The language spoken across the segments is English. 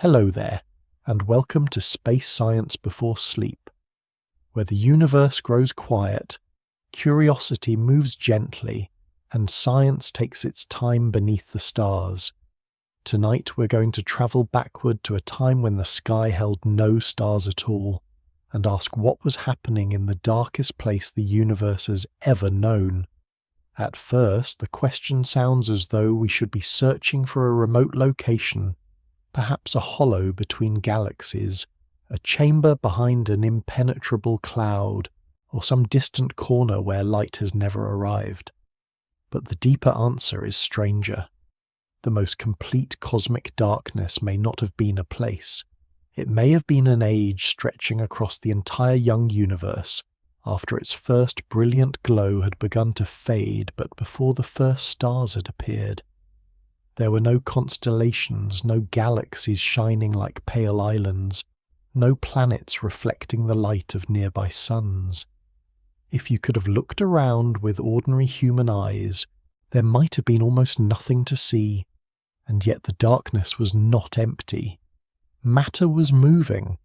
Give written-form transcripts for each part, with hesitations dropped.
Hello there, and welcome to Space Science Before Sleep, where the universe grows quiet, curiosity moves gently, and science takes its time beneath the stars. Tonight we're going to travel backward to a time when the sky held no stars at all, and ask what was happening in the darkest place the universe has ever known. At first, the question sounds as though we should be searching for a remote location, perhaps a hollow between galaxies, a chamber behind an impenetrable cloud, or some distant corner where light has never arrived. But the deeper answer is stranger. The most complete cosmic darkness may not have been a place. It may have been an age stretching across the entire young universe, after its first brilliant glow had begun to fade but before the first stars had appeared. There were no constellations, no galaxies shining like pale islands, no planets reflecting the light of nearby suns. If you could have looked around with ordinary human eyes, there might have been almost nothing to see, and yet the darkness was not empty. Matter was moving,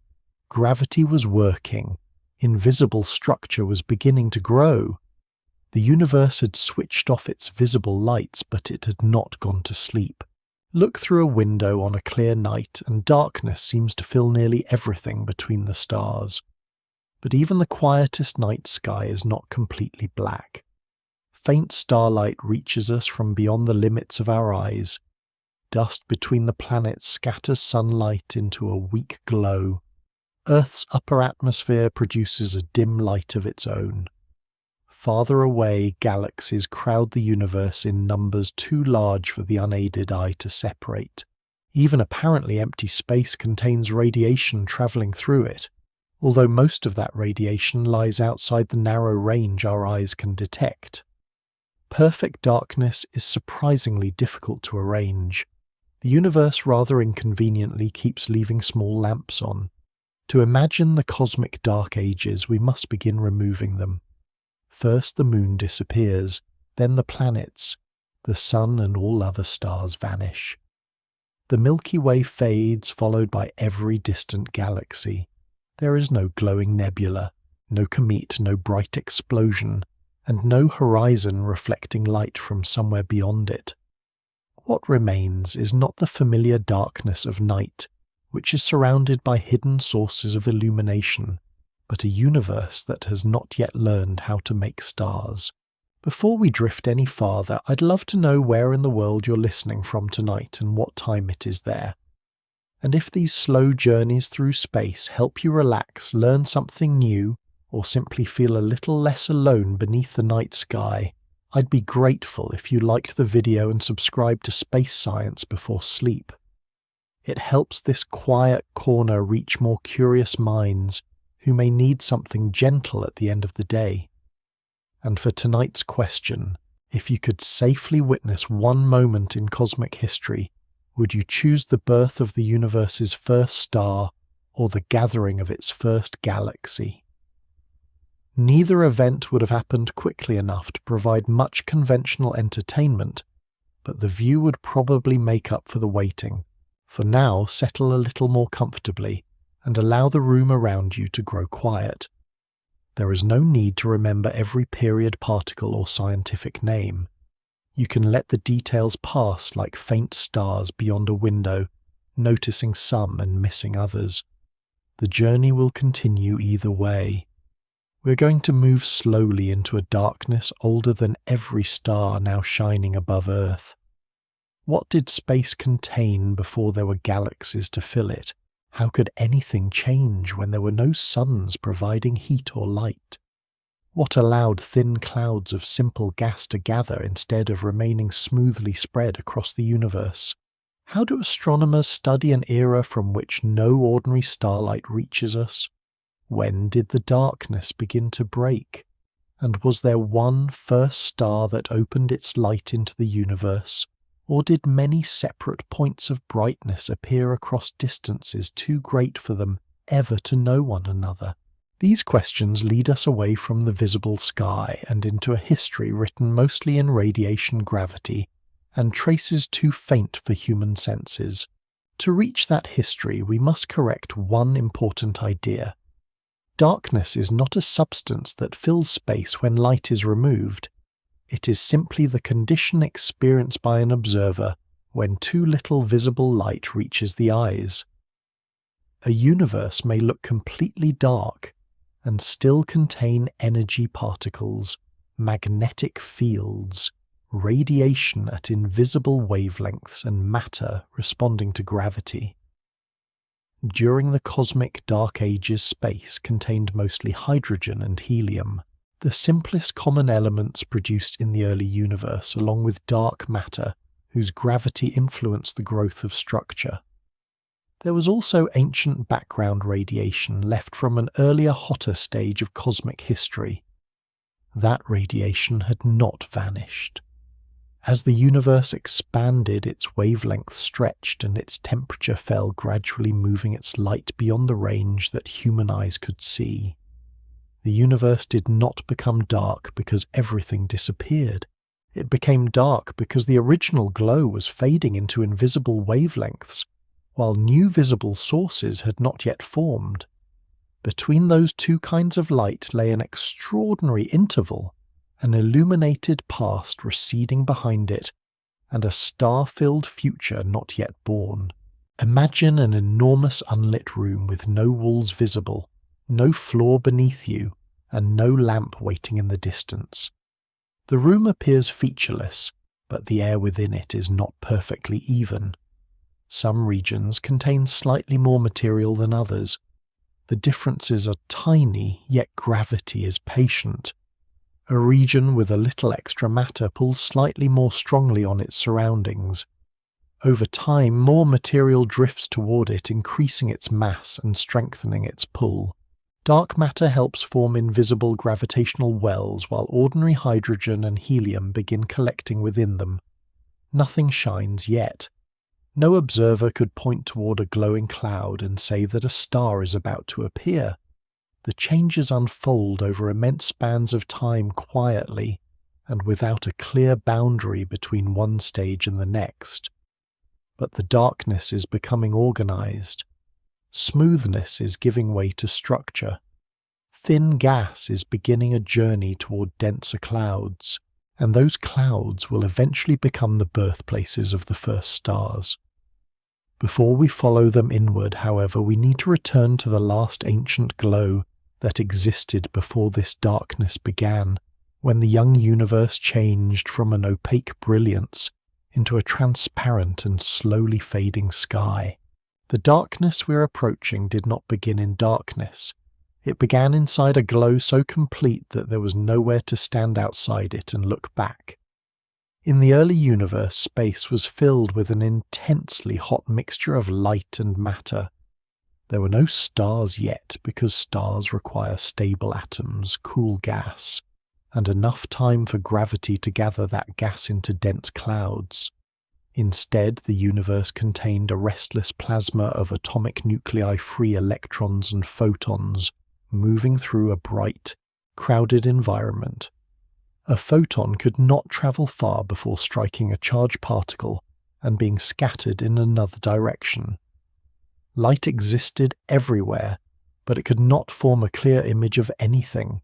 gravity was working, invisible structure was beginning to grow. The universe had switched off its visible lights, but it had not gone to sleep. Look through a window on a clear night, and darkness seems to fill nearly everything between the stars. But even the quietest night sky is not completely black. Faint starlight reaches us from beyond the limits of our eyes. Dust between the planets scatters sunlight into a weak glow. Earth's upper atmosphere produces a dim light of its own. Farther away, galaxies crowd the universe in numbers too large for the unaided eye to separate. Even apparently empty space contains radiation travelling through it, although most of that radiation lies outside the narrow range our eyes can detect. Perfect darkness is surprisingly difficult to arrange. The universe rather inconveniently keeps leaving small lamps on. To imagine the cosmic dark ages, we must begin removing them. First the moon disappears, then the planets, the sun and all other stars vanish. The Milky Way fades, followed by every distant galaxy. There is no glowing nebula, no comet, no bright explosion, and no horizon reflecting light from somewhere beyond it. What remains is not the familiar darkness of night, which is surrounded by hidden sources of illumination, but a universe that has not yet learned how to make stars. Before we drift any farther, I'd love to know where in the world you're listening from tonight and what time it is there. And if these slow journeys through space help you relax, learn something new, or simply feel a little less alone beneath the night sky, I'd be grateful if you liked the video and subscribed to Space Science Before Sleep. It helps this quiet corner reach more curious minds who may need something gentle at the end of the day. And for tonight's question, if you could safely witness one moment in cosmic history, would you choose the birth of the universe's first star or the gathering of its first galaxy? Neither event would have happened quickly enough to provide much conventional entertainment, but the view would probably make up for the waiting. For now, settle a little more comfortably and allow the room around you to grow quiet. There is no need to remember every period particle or scientific name. You can let the details pass like faint stars beyond a window, noticing some and missing others. The journey will continue either way. We're going to move slowly into a darkness older than every star now shining above Earth. What did space contain before there were galaxies to fill it? How could anything change when there were no suns providing heat or light? What allowed thin clouds of simple gas to gather instead of remaining smoothly spread across the universe? How do astronomers study an era from which no ordinary starlight reaches us? When did the darkness begin to break? And was there one first star that opened its light into the universe? Or did many separate points of brightness appear across distances too great for them ever to know one another? These questions lead us away from the visible sky and into a history written mostly in radiation gravity and traces too faint for human senses. To reach that history, we must correct one important idea. Darkness is not a substance that fills space when light is removed. It is simply the condition experienced by an observer when too little visible light reaches the eyes. A universe may look completely dark and still contain energy particles, magnetic fields, radiation at invisible wavelengths, and matter responding to gravity. During the cosmic dark ages, space contained mostly hydrogen and helium, the simplest common elements produced in the early universe, along with dark matter whose gravity influenced the growth of structure. There was also ancient background radiation left from an earlier, hotter stage of cosmic history. That radiation had not vanished. As the universe expanded, its wavelength stretched and its temperature fell, gradually moving its light beyond the range that human eyes could see. The universe did not become dark because everything disappeared. It became dark because the original glow was fading into invisible wavelengths, while new visible sources had not yet formed. Between those two kinds of light lay an extraordinary interval, an illuminated past receding behind it, and a star-filled future not yet born. Imagine an enormous unlit room with no walls visible, no floor beneath you, and no lamp waiting in the distance. The room appears featureless, but the air within it is not perfectly even. Some regions contain slightly more material than others. The differences are tiny, yet gravity is patient. A region with a little extra matter pulls slightly more strongly on its surroundings. Over time, more material drifts toward it, increasing its mass and strengthening its pull. Dark matter helps form invisible gravitational wells, while ordinary hydrogen and helium begin collecting within them. Nothing shines yet. No observer could point toward a glowing cloud and say that a star is about to appear. The changes unfold over immense spans of time quietly and without a clear boundary between one stage and the next. But the darkness is becoming organized. Smoothness is giving way to structure. Thin gas is beginning a journey toward denser clouds, and those clouds will eventually become the birthplaces of the first stars. Before we follow them inward, however, we need to return to the last ancient glow that existed before this darkness began, when the young universe changed from an opaque brilliance into a transparent and slowly fading sky. The darkness we're approaching did not begin in darkness. It began inside a glow so complete that there was nowhere to stand outside it and look back. In the early universe, space was filled with an intensely hot mixture of light and matter. There were no stars yet, because stars require stable atoms, cool gas, and enough time for gravity to gather that gas into dense clouds. Instead, the universe contained a restless plasma of atomic nuclei-free electrons and photons moving through a bright, crowded environment. A photon could not travel far before striking a charged particle and being scattered in another direction. Light existed everywhere, but it could not form a clear image of anything.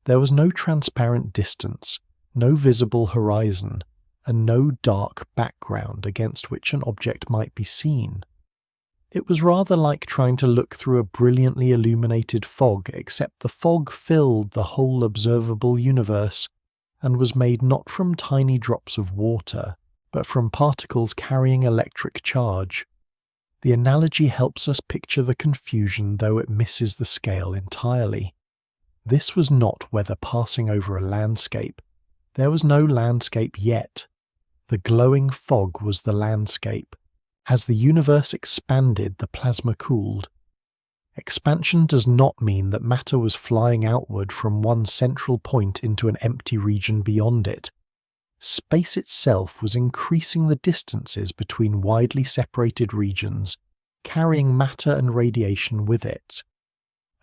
There was no transparent distance, no visible horizon, and no dark background against which an object might be seen. It was rather like trying to look through a brilliantly illuminated fog, except the fog filled the whole observable universe and was made not from tiny drops of water, but from particles carrying electric charge. The analogy helps us picture the confusion, though it misses the scale entirely. This was not weather passing over a landscape. There was no landscape yet. The glowing fog was the landscape. As the universe expanded, the plasma cooled. Expansion does not mean that matter was flying outward from one central point into an empty region beyond it. Space itself was increasing the distances between widely separated regions, carrying matter and radiation with it.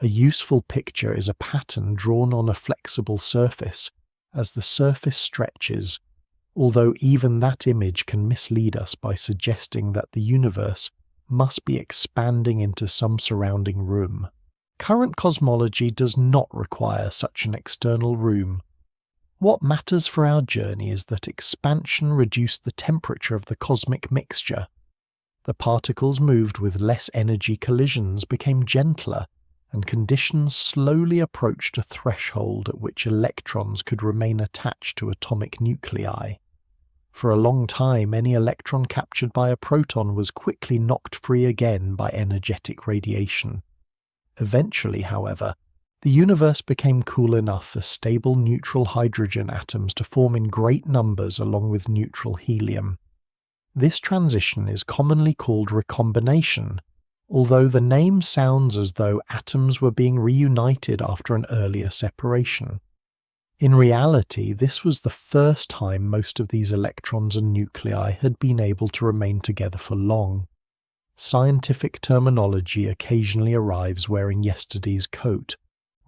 A useful picture is a pattern drawn on a flexible surface as the surface stretches, although even that image can mislead us by suggesting that the universe must be expanding into some surrounding room. Current cosmology does not require such an external room. What matters for our journey is that expansion reduced the temperature of the cosmic mixture. The particles moved with less energy, collisions became gentler, and conditions slowly approached a threshold at which electrons could remain attached to atomic nuclei. For a long time, any electron captured by a proton was quickly knocked free again by energetic radiation. Eventually, however, the universe became cool enough for stable neutral hydrogen atoms to form in great numbers along with neutral helium. This transition is commonly called recombination, although the name sounds as though atoms were being reunited after an earlier separation. In reality, this was the first time most of these electrons and nuclei had been able to remain together for long. Scientific terminology occasionally arrives wearing yesterday's coat.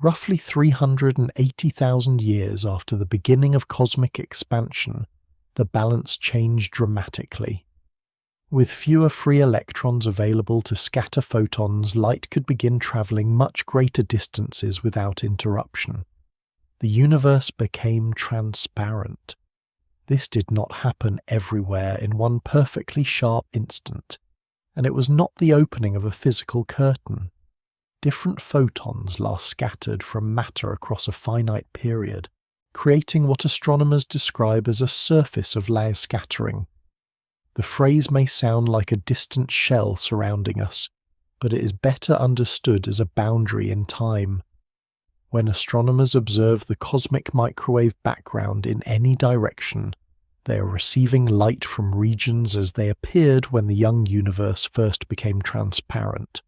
Roughly 380,000 years after the beginning of cosmic expansion, the balance changed dramatically. With fewer free electrons available to scatter photons, light could begin traveling much greater distances without interruption. The universe became transparent. This did not happen everywhere in one perfectly sharp instant, and it was not the opening of a physical curtain. Different photons last scattered from matter across a finite period, creating what astronomers describe as a surface of layer scattering. The phrase may sound like a distant shell surrounding us, but it is better understood as a boundary in time. When astronomers observe the cosmic microwave background in any direction, they are receiving light from regions as they appeared when the young universe first became transparent.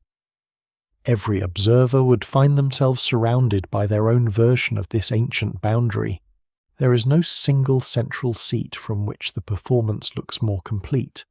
Every observer would find themselves surrounded by their own version of this ancient boundary. There is no single central seat from which the performance looks more complete.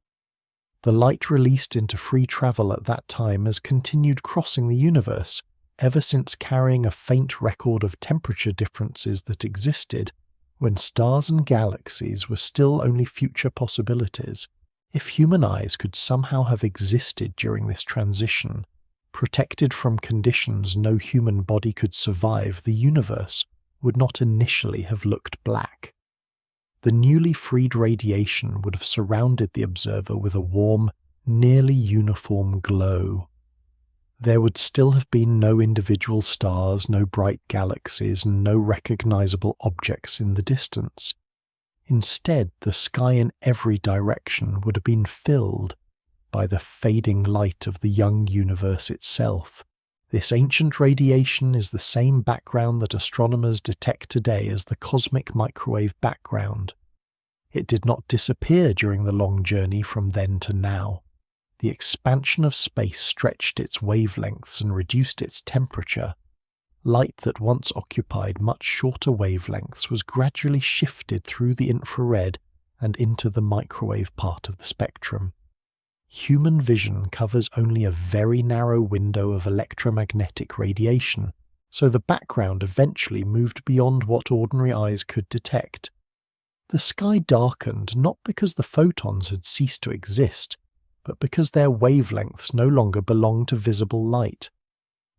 The light released into free travel at that time has continued crossing the universe, ever since carrying a faint record of temperature differences that existed when stars and galaxies were still only future possibilities. If human eyes could somehow have existed during this transition, protected from conditions no human body could survive, the universe would not initially have looked black. The newly freed radiation would have surrounded the observer with a warm, nearly uniform glow. There would still have been no individual stars, no bright galaxies, and no recognizable objects in the distance. Instead, the sky in every direction would have been filled by the fading light of the young universe itself. This ancient radiation is the same background that astronomers detect today as the cosmic microwave background. It did not disappear during the long journey from then to now. The expansion of space stretched its wavelengths and reduced its temperature. Light that once occupied much shorter wavelengths was gradually shifted through the infrared and into the microwave part of the spectrum. Human vision covers only a very narrow window of electromagnetic radiation, so the background eventually moved beyond what ordinary eyes could detect. The sky darkened not because the photons had ceased to exist, but because their wavelengths no longer belonged to visible light.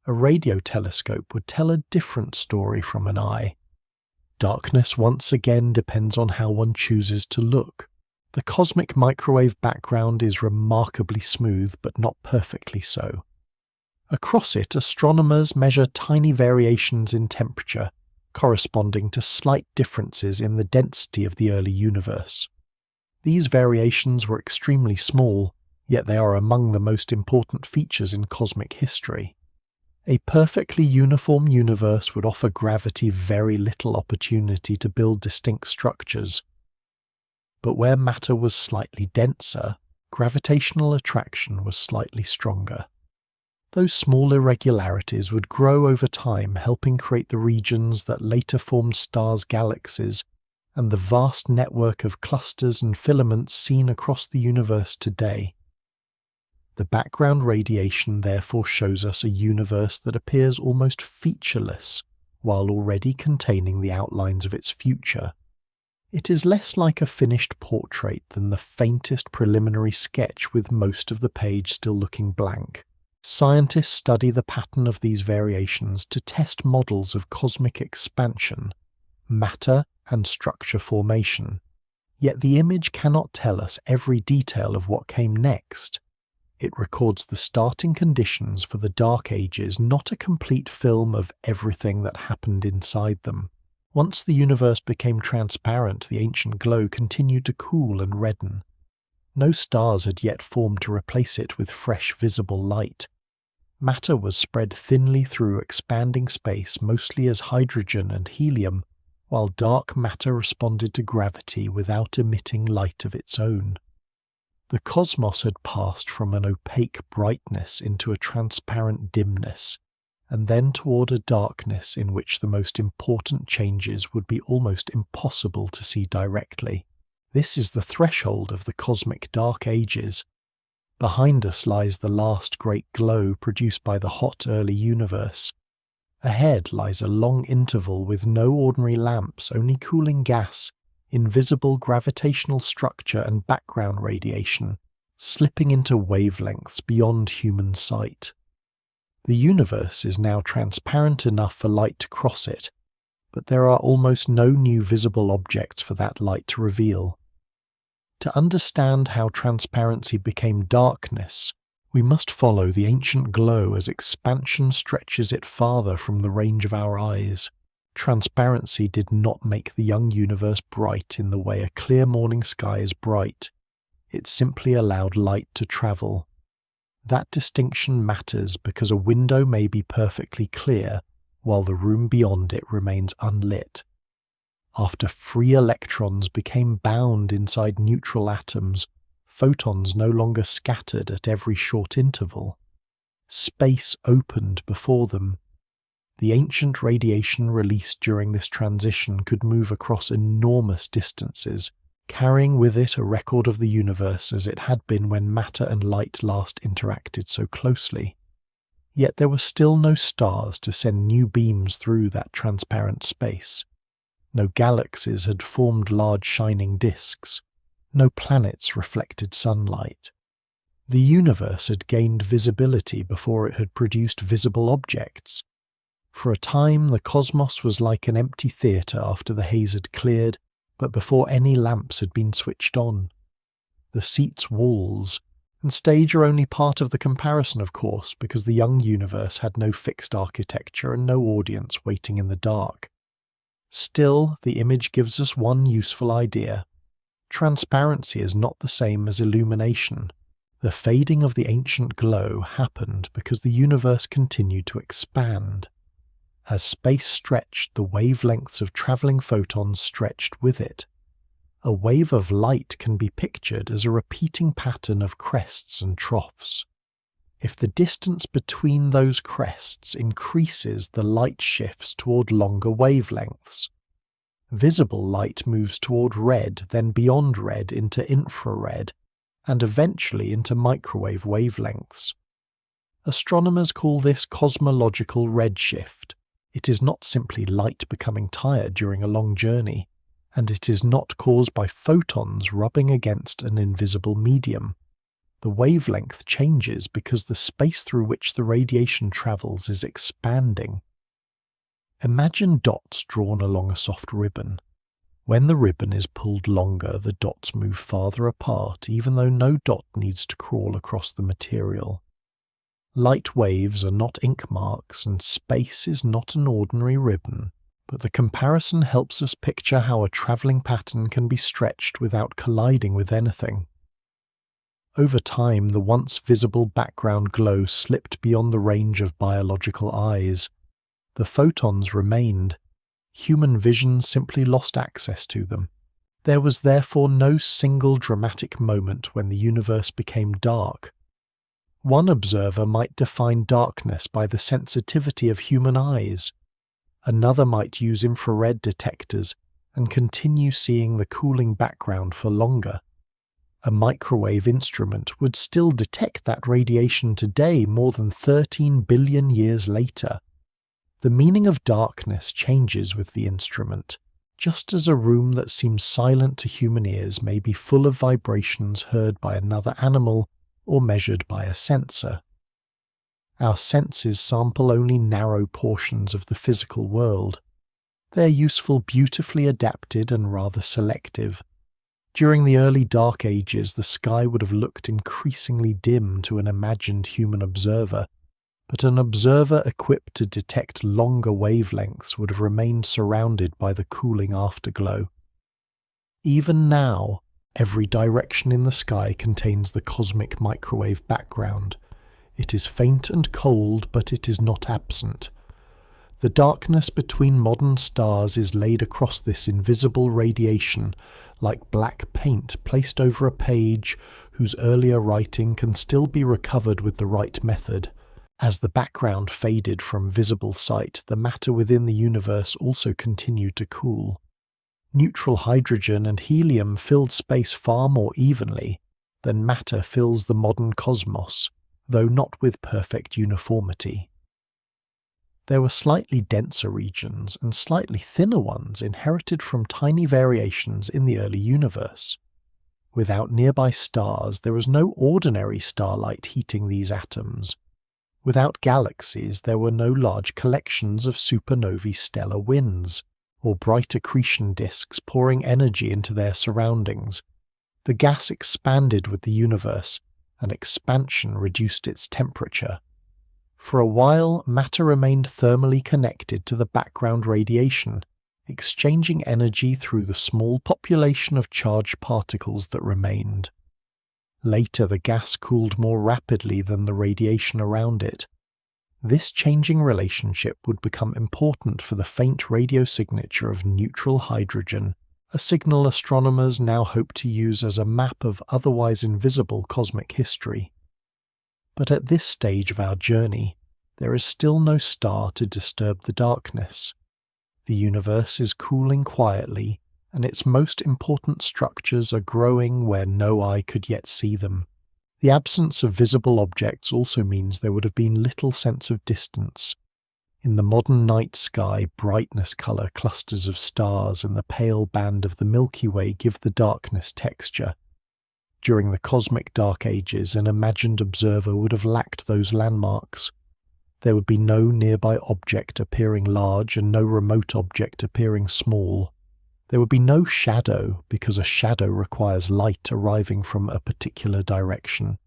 A radio telescope would tell a different story from an eye. Darkness once again depends on how one chooses to look. The cosmic microwave background is remarkably smooth, but not perfectly so. Across it, astronomers measure tiny variations in temperature, corresponding to slight differences in the density of the early universe. These variations were extremely small, yet they are among the most important features in cosmic history. A perfectly uniform universe would offer gravity very little opportunity to build distinct structures. But where matter was slightly denser, gravitational attraction was slightly stronger. Those small irregularities would grow over time, helping create the regions that later formed stars, galaxies, and the vast network of clusters and filaments seen across the universe today. The background radiation therefore shows us a universe that appears almost featureless, while already containing the outlines of its future. It is less like a finished portrait than the faintest preliminary sketch with most of the page still looking blank. Scientists study the pattern of these variations to test models of cosmic expansion, matter and structure formation. Yet the image cannot tell us every detail of what came next. It records the starting conditions for the Dark Ages, not a complete film of everything that happened inside them. Once the universe became transparent, the ancient glow continued to cool and redden. No stars had yet formed to replace it with fresh visible light. Matter was spread thinly through expanding space, mostly as hydrogen and helium, while dark matter responded to gravity without emitting light of its own. The cosmos had passed from an opaque brightness into a transparent dimness, and then toward a darkness in which the most important changes would be almost impossible to see directly. This is the threshold of the cosmic Dark Ages. Behind us lies the last great glow produced by the hot early universe. Ahead lies a long interval with no ordinary lamps, only cooling gas, invisible gravitational structure and background radiation, slipping into wavelengths beyond human sight. The universe is now transparent enough for light to cross it, but there are almost no new visible objects for that light to reveal. To understand how transparency became darkness, we must follow the ancient glow as expansion stretches it farther from the range of our eyes. Transparency did not make the young universe bright in the way a clear morning sky is bright. It simply allowed light to travel. That distinction matters because a window may be perfectly clear, while the room beyond it remains unlit. After free electrons became bound inside neutral atoms, photons no longer scattered at every short interval. Space opened before them. The ancient radiation released during this transition could move across enormous distances, carrying with it a record of the universe as it had been when matter and light last interacted so closely. Yet there were still no stars to send new beams through that transparent space. No galaxies had formed large shining disks. No planets reflected sunlight. The universe had gained visibility before it had produced visible objects. For a time, the cosmos was like an empty theatre after the haze had cleared, but before any lamps had been switched on. The seat's walls and stage are only part of the comparison, of course, because the young universe had no fixed architecture and no audience waiting in the dark. Still, the image gives us one useful idea. Transparency is not the same as illumination. The fading of the ancient glow happened because the universe continued to expand. As space stretched, the wavelengths of travelling photons stretched with it. A wave of light can be pictured as a repeating pattern of crests and troughs. If the distance between those crests increases, the light shifts toward longer wavelengths. Visible light moves toward red, then beyond red into infrared, and eventually into microwave wavelengths. Astronomers call this cosmological redshift. It is not simply light becoming tired during a long journey, and it is not caused by photons rubbing against an invisible medium. The wavelength changes because the space through which the radiation travels is expanding. Imagine dots drawn along a soft ribbon. When the ribbon is pulled longer, the dots move farther apart, even though no dot needs to crawl across the material. Light waves are not ink marks, and space is not an ordinary ribbon, but the comparison helps us picture how a travelling pattern can be stretched without colliding with anything. Over time, the once visible background glow slipped beyond the range of biological eyes. The photons remained. Human vision simply lost access to them. There was therefore no single dramatic moment when the universe became dark. One observer might define darkness by the sensitivity of human eyes. Another might use infrared detectors and continue seeing the cooling background for longer. A microwave instrument would still detect that radiation today, more than 13 billion years later. The meaning of darkness changes with the instrument. just as a room that seems silent to human ears may be full of vibrations heard by another animal or measured by a sensor. Our senses sample only narrow portions of the physical world. They're useful, beautifully adapted, and rather selective. During the early Dark Ages, the sky would have looked increasingly dim to an imagined human observer, but an observer equipped to detect longer wavelengths would have remained surrounded by the cooling afterglow. Even now, every direction in the sky contains the cosmic microwave background. It is faint and cold, but it is not absent. The darkness between modern stars is laid across this invisible radiation like black paint placed over a page whose earlier writing can still be recovered with the right method. As the background faded from visible sight, the matter within the universe also continued to cool. Neutral hydrogen and helium filled space far more evenly than matter fills the modern cosmos, though not with perfect uniformity. There were slightly denser regions and slightly thinner ones inherited from tiny variations in the early universe. Without nearby stars, there was no ordinary starlight heating these atoms. Without galaxies, there were no large collections of supernovae stellar winds, or bright accretion disks pouring energy into their surroundings. The gas expanded with the universe, and expansion reduced its temperature. For a while, matter remained thermally connected to the background radiation, exchanging energy through the small population of charged particles that remained. Later, the gas cooled more rapidly than the radiation around it. This changing relationship would become important for the faint radio signature of neutral hydrogen, a signal astronomers now hope to use as a map of otherwise invisible cosmic history. But at this stage of our journey, there is still no star to disturb the darkness. The universe is cooling quietly, and its most important structures are growing where no eye could yet see them. The absence of visible objects also means there would have been little sense of distance. In the modern night sky, brightness color clusters of stars and the pale band of the Milky Way give the darkness texture. During the cosmic dark ages, an imagined observer would have lacked those landmarks. There would be no nearby object appearing large and no remote object appearing small. There would be no shadow, because a shadow requires light arriving from a particular direction.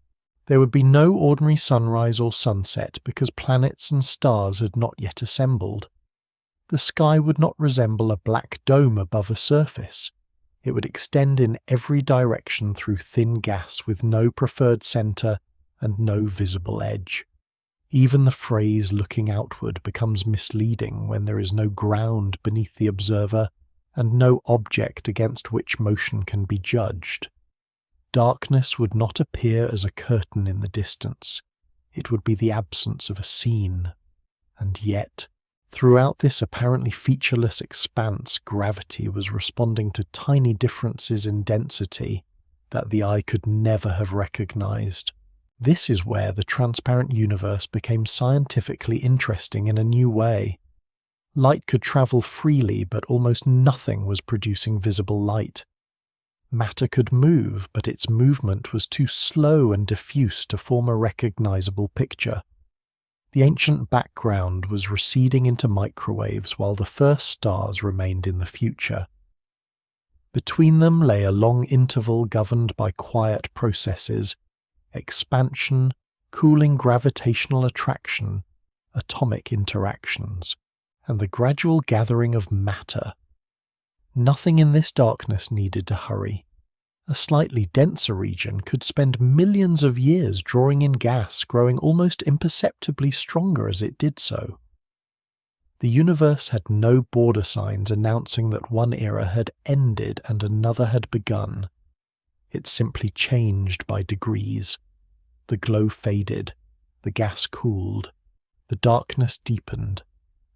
There would be no ordinary sunrise or sunset, because planets and stars had not yet assembled. The sky would not resemble a black dome above a surface. It would extend in every direction through thin gas with no preferred centre and no visible edge. Even the phrase looking outward becomes misleading when there is no ground beneath the observer and no object against which motion can be judged. Darkness would not appear as a curtain in the distance. It would be the absence of a scene. And yet, throughout this apparently featureless expanse, gravity was responding to tiny differences in density that the eye could never have recognized. This is where the transparent universe became scientifically interesting in a new way. Light could travel freely, but almost nothing was producing visible light. Matter could move, but its movement was too slow and diffuse to form a recognizable picture. The ancient background was receding into microwaves while the first stars remained in the future. Between them lay a long interval governed by quiet processes: expansion, cooling gravitational attraction, atomic interactions, and the gradual gathering of matter. Nothing in this darkness needed to hurry. A slightly denser region could spend millions of years drawing in gas, growing almost imperceptibly stronger as it did so. The universe had no border signs announcing that one era had ended and another had begun. It simply changed by degrees. The glow faded, the gas cooled, the darkness deepened,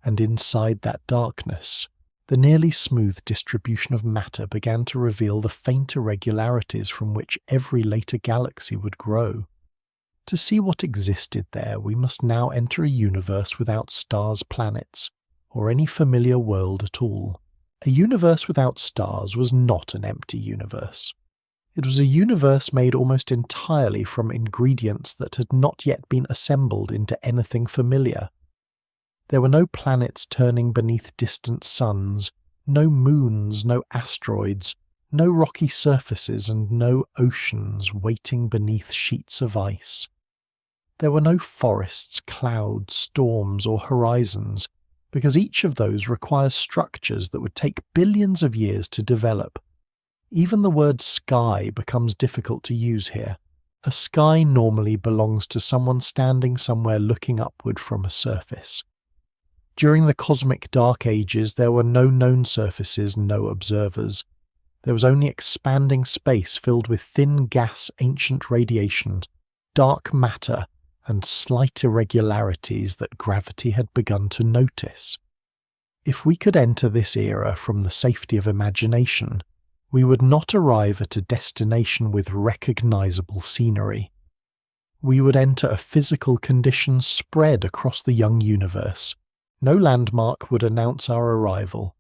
and inside that darkness, the nearly smooth distribution of matter began to reveal the faint irregularities from which every later galaxy would grow. To see what existed there, we must now enter a universe without stars, planets, or any familiar world at all. A universe without stars was not an empty universe. It was a universe made almost entirely from ingredients that had not yet been assembled into anything familiar. There were no planets turning beneath distant suns, no moons, no asteroids, no rocky surfaces, and no oceans waiting beneath sheets of ice. There were no forests, clouds, storms, or horizons, because each of those requires structures that would take billions of years to develop. Even the word sky becomes difficult to use here. A sky normally belongs to someone standing somewhere looking upward from a surface. During the cosmic dark ages, there were no known surfaces, no observers. There was only expanding space filled with thin gas, ancient radiation, dark matter, and slight irregularities that gravity had begun to notice. If we could enter this era from the safety of imagination, we would not arrive at a destination with recognizable scenery. We would enter a physical condition spread across the young universe. No landmark would announce our arrival.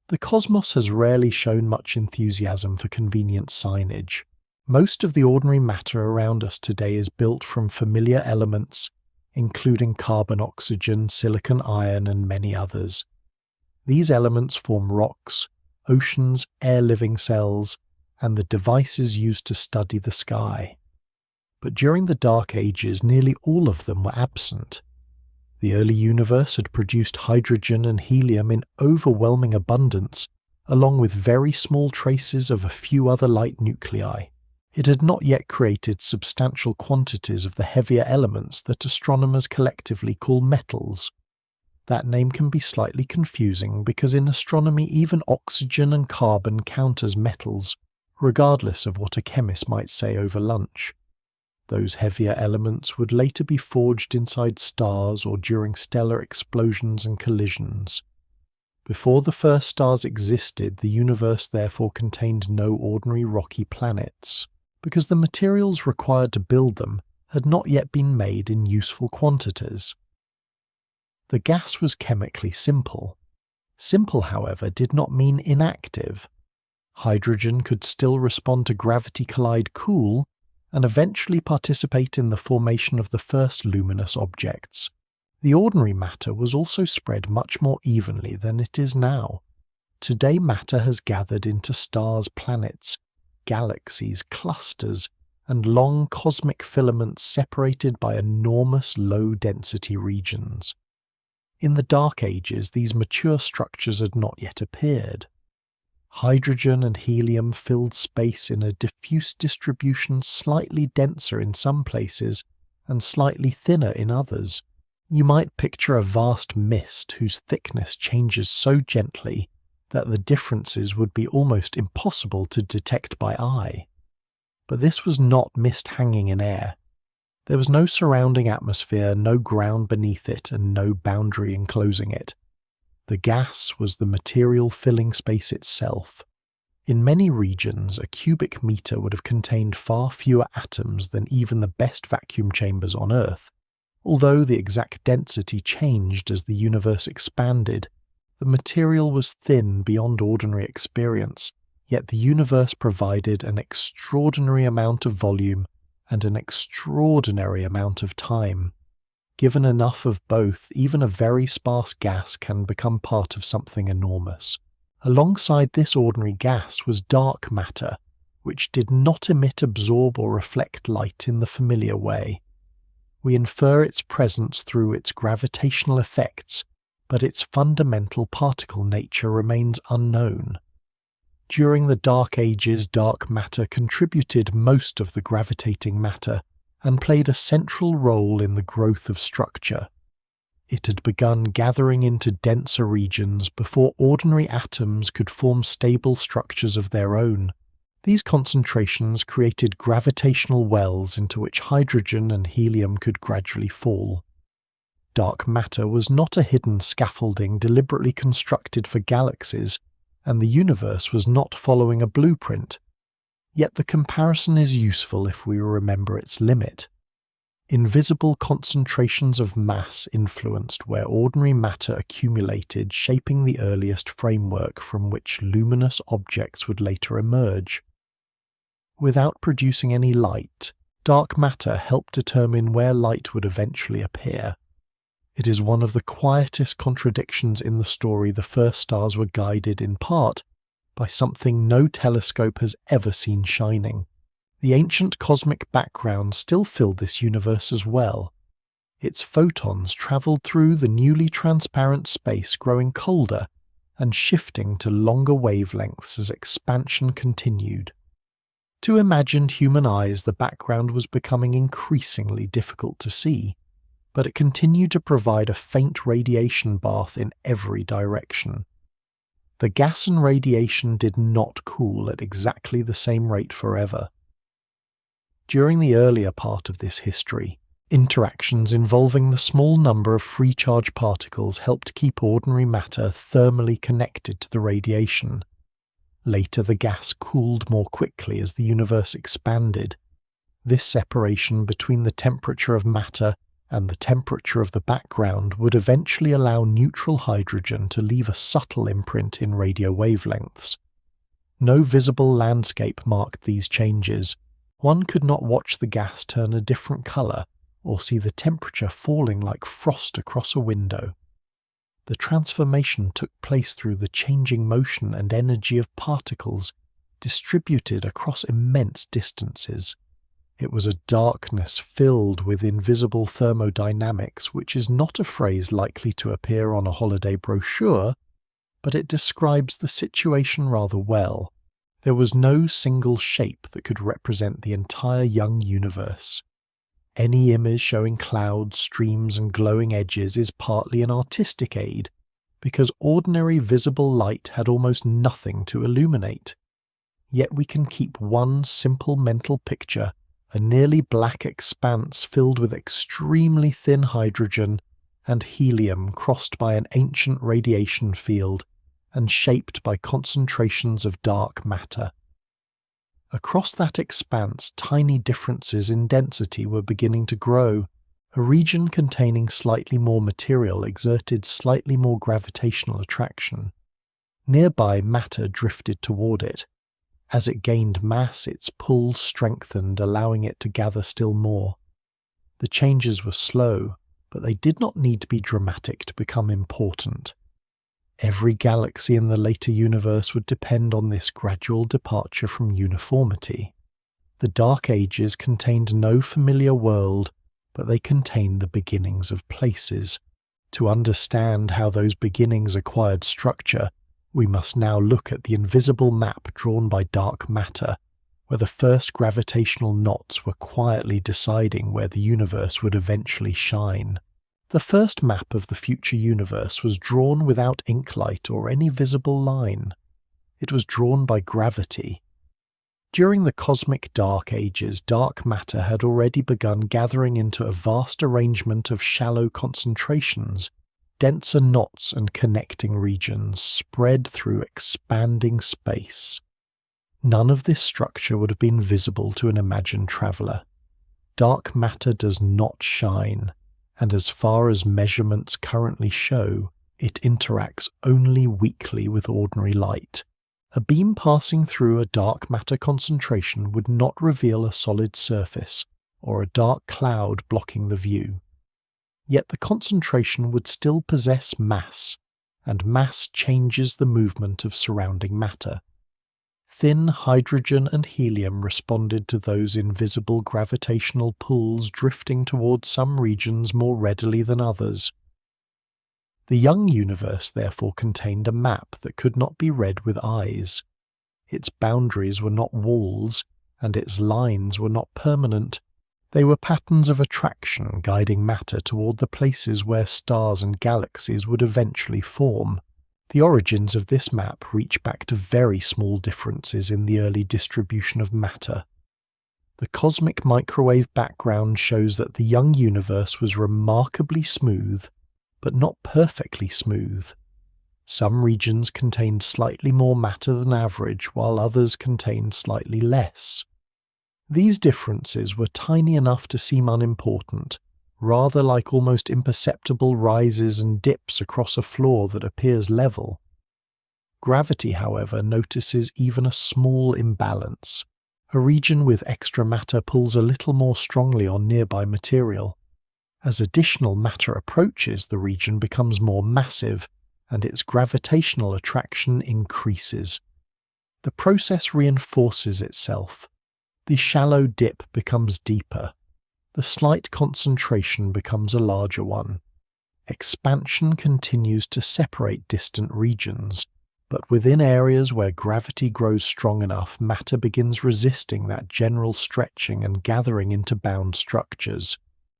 The cosmos has rarely shown much enthusiasm for convenient signage. Most of the ordinary matter around us today is built from familiar elements, including carbon, oxygen, silicon, iron, and many others. These elements form rocks, oceans, air-living cells, and the devices used to study the sky. But during the Dark Ages, nearly all of them were absent. The early universe had produced hydrogen and helium in overwhelming abundance, along with very small traces of a few other light nuclei. It had not yet created substantial quantities of the heavier elements that astronomers collectively call metals. That name can be slightly confusing because in astronomy even oxygen and carbon count as metals, regardless of what a chemist might say over lunch. Those heavier elements would later be forged inside stars or during stellar explosions and collisions. Before the first stars existed, the universe therefore contained no ordinary rocky planets, because the materials required to build them had not yet been made in useful quantities. The gas was chemically simple. Simple, however, did not mean inactive. Hydrogen could still respond to gravity, collide, cool, and eventually participate in the formation of the first luminous objects. The ordinary matter was also spread much more evenly than it is now. Today matter has gathered into stars, planets, galaxies, clusters, and long cosmic filaments separated by enormous low-density regions. In the Dark Ages, these mature structures had not yet appeared. Hydrogen and helium filled space in a diffuse distribution slightly denser in some places and slightly thinner in others. You might picture a vast mist whose thickness changes so gently that the differences would be almost impossible to detect by eye. But this was not mist hanging in air. There was no surrounding atmosphere, no ground beneath it, and no boundary enclosing it. The gas was the material filling space itself. In many regions, a cubic meter would have contained far fewer atoms than even the best vacuum chambers on Earth. Although the exact density changed as the universe expanded, the material was thin beyond ordinary experience, yet the universe provided an extraordinary amount of volume and an extraordinary amount of time. Given enough of both, even a very sparse gas can become part of something enormous. Alongside this ordinary gas was dark matter, which did not emit, absorb, or reflect light in the familiar way. We infer its presence through its gravitational effects, but its fundamental particle nature remains unknown. During the Dark Ages, dark matter contributed most of the gravitating matter and played a central role in the growth of structure. It had begun gathering into denser regions before ordinary atoms could form stable structures of their own. These concentrations created gravitational wells into which hydrogen and helium could gradually fall. Dark matter was not a hidden scaffolding deliberately constructed for galaxies, and the universe was not following a blueprint. Yet the comparison is useful if we remember its limit. Invisible concentrations of mass influenced where ordinary matter accumulated, shaping the earliest framework from which luminous objects would later emerge. Without producing any light, dark matter helped determine where light would eventually appear. It is one of the quietest contradictions in the story. The first stars were guided in part by something no telescope has ever seen shining. The ancient cosmic background still filled this universe as well. Its photons travelled through the newly transparent space, growing colder and shifting to longer wavelengths as expansion continued. To imagined human eyes, the background was becoming increasingly difficult to see, but it continued to provide a faint radiation bath in every direction. The gas and radiation did not cool at exactly the same rate forever. During the earlier part of this history, interactions involving the small number of free charge particles helped keep ordinary matter thermally connected to the radiation. Later, the gas cooled more quickly as the universe expanded. This separation between the temperature of matter and the temperature of the background would eventually allow neutral hydrogen to leave a subtle imprint in radio wavelengths. No visible landscape marked these changes. One could not watch the gas turn a different colour or see the temperature falling like frost across a window. The transformation took place through the changing motion and energy of particles distributed across immense distances. It was a darkness filled with invisible thermodynamics, which is not a phrase likely to appear on a holiday brochure, but it describes the situation rather well. There was no single shape that could represent the entire young universe. Any image showing clouds, streams, and glowing edges is partly an artistic aid, because ordinary visible light had almost nothing to illuminate. Yet we can keep one simple mental picture, a nearly black expanse filled with extremely thin hydrogen and helium crossed by an ancient radiation field and shaped by concentrations of dark matter. Across that expanse, tiny differences in density were beginning to grow. A region containing slightly more material exerted slightly more gravitational attraction. Nearby matter drifted toward it. As it gained mass, its pull strengthened, allowing it to gather still more. The changes were slow, but they did not need to be dramatic to become important. Every galaxy in the later universe would depend on this gradual departure from uniformity. The Dark Ages contained no familiar world, but they contained the beginnings of places. To understand how those beginnings acquired structure, we must now look at the invisible map drawn by dark matter, where the first gravitational knots were quietly deciding where the universe would eventually shine. The first map of the future universe was drawn without inklight or any visible line. It was drawn by gravity. During the cosmic dark ages, dark matter had already begun gathering into a vast arrangement of shallow concentrations, denser knots and connecting regions spread through expanding space. None of this structure would have been visible to an imagined traveller. Dark matter does not shine, and as far as measurements currently show, it interacts only weakly with ordinary light. A beam passing through a dark matter concentration would not reveal a solid surface or a dark cloud blocking the view. Yet the concentration would still possess mass, and mass changes the movement of surrounding matter. Thin hydrogen and helium responded to those invisible gravitational pulls, drifting towards some regions more readily than others. The young universe therefore contained a map that could not be read with eyes. Its boundaries were not walls, and its lines were not permanent. They were patterns of attraction guiding matter toward the places where stars and galaxies would eventually form. The origins of this map reach back to very small differences in the early distribution of matter. The cosmic microwave background shows that the young universe was remarkably smooth, but not perfectly smooth. Some regions contained slightly more matter than average, while others contained slightly less. These differences were tiny enough to seem unimportant, rather like almost imperceptible rises and dips across a floor that appears level. Gravity, however, notices even a small imbalance. A region with extra matter pulls a little more strongly on nearby material. As additional matter approaches, the region becomes more massive, and its gravitational attraction increases. The process reinforces itself. The shallow dip becomes deeper. The slight concentration becomes a larger one. Expansion continues to separate distant regions, but within areas where gravity grows strong enough, matter begins resisting that general stretching and gathering into bound structures.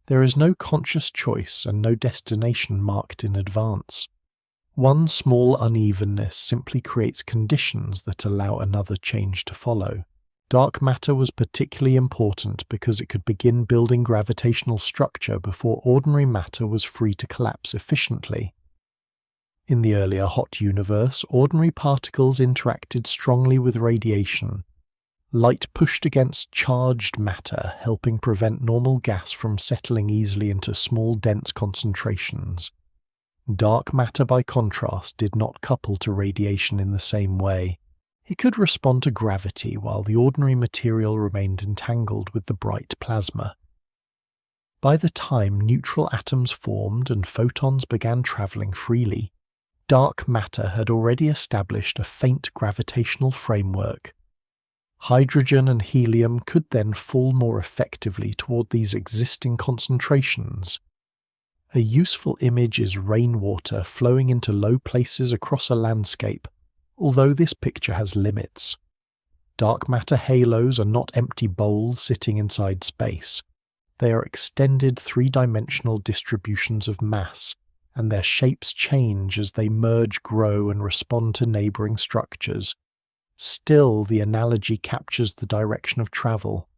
There is no conscious choice and no destination marked in advance. One small unevenness simply creates conditions that allow another change to follow. Dark matter was particularly important because it could begin building gravitational structure before ordinary matter was free to collapse efficiently. In the earlier hot universe, ordinary particles interacted strongly with radiation. Light pushed against charged matter, helping prevent normal gas from settling easily into small, dense concentrations. Dark matter, by contrast, did not couple to radiation in the same way. It could respond to gravity while the ordinary material remained entangled with the bright plasma. By the time neutral atoms formed and photons began traveling freely, dark matter had already established a faint gravitational framework. Hydrogen and helium could then fall more effectively toward these existing concentrations. A useful image is rainwater flowing into low places across a landscape, although this picture has limits. Dark matter halos are not empty bowls sitting inside space. They are extended three-dimensional distributions of mass, and their shapes change as they merge, grow, and respond to neighboring structures. Still, the analogy captures the direction of travel.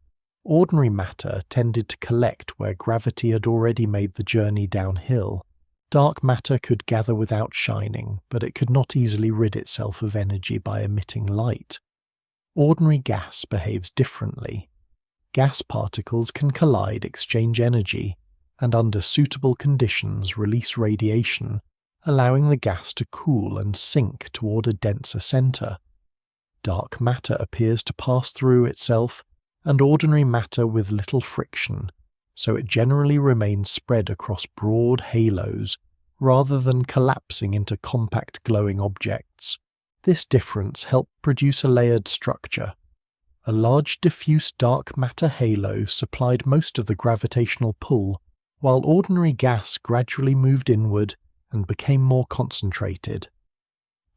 Ordinary matter tended to collect where gravity had already made the journey downhill. Dark matter could gather without shining, but it could not easily rid itself of energy by emitting light. Ordinary gas behaves differently. Gas particles can collide, exchange energy, and under suitable conditions release radiation, allowing the gas to cool and sink toward a denser center. Dark matter appears to pass through itself and ordinary matter with little friction, so it generally remains spread across broad halos rather than collapsing into compact glowing objects. This difference helped produce a layered structure. A large diffuse dark matter halo supplied most of the gravitational pull, while ordinary gas gradually moved inward and became more concentrated.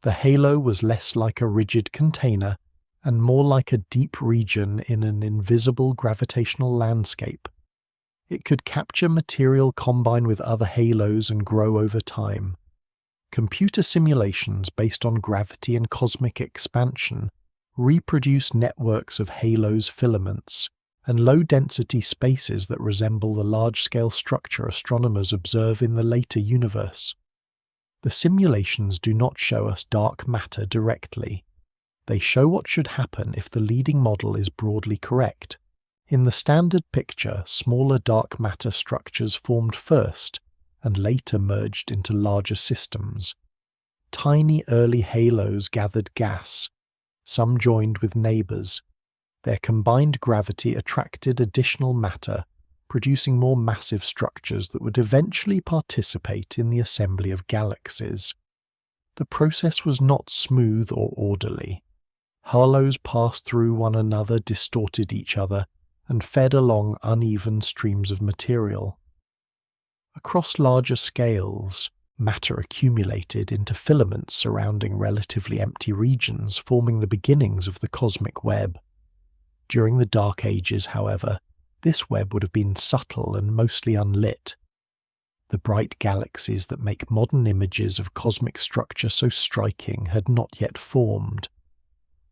The halo was less like a rigid container and more like a deep region in an invisible gravitational landscape. It could capture material, combine with other halos, and grow over time. Computer simulations based on gravity and cosmic expansion reproduce networks of halos, filaments, and low-density spaces that resemble the large-scale structure astronomers observe in the later universe. The simulations do not show us dark matter directly. They show what should happen if the leading model is broadly correct. In the standard picture, smaller dark matter structures formed first and later merged into larger systems. Tiny early halos gathered gas. Some joined with neighbors. Their combined gravity attracted additional matter, producing more massive structures that would eventually participate in the assembly of galaxies. The process was not smooth or orderly. Halos passed through one another, distorted each other, and fed along uneven streams of material. Across larger scales, matter accumulated into filaments surrounding relatively empty regions, forming the beginnings of the cosmic web. During the Dark Ages, however, this web would have been subtle and mostly unlit. The bright galaxies that make modern images of cosmic structure so striking had not yet formed.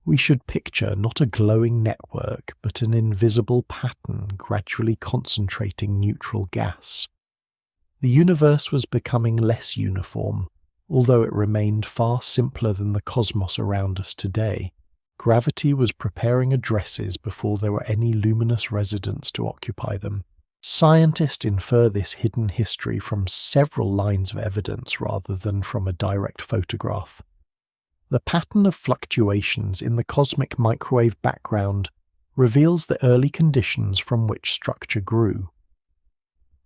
We should picture not a glowing network, but an invisible pattern gradually concentrating neutral gas. The universe was becoming less uniform, although it remained far simpler than the cosmos around us today. Gravity was preparing addresses before there were any luminous residents to occupy them. Scientists infer this hidden history from several lines of evidence rather than from a direct photograph. The pattern of fluctuations in the cosmic microwave background reveals the early conditions from which structure grew.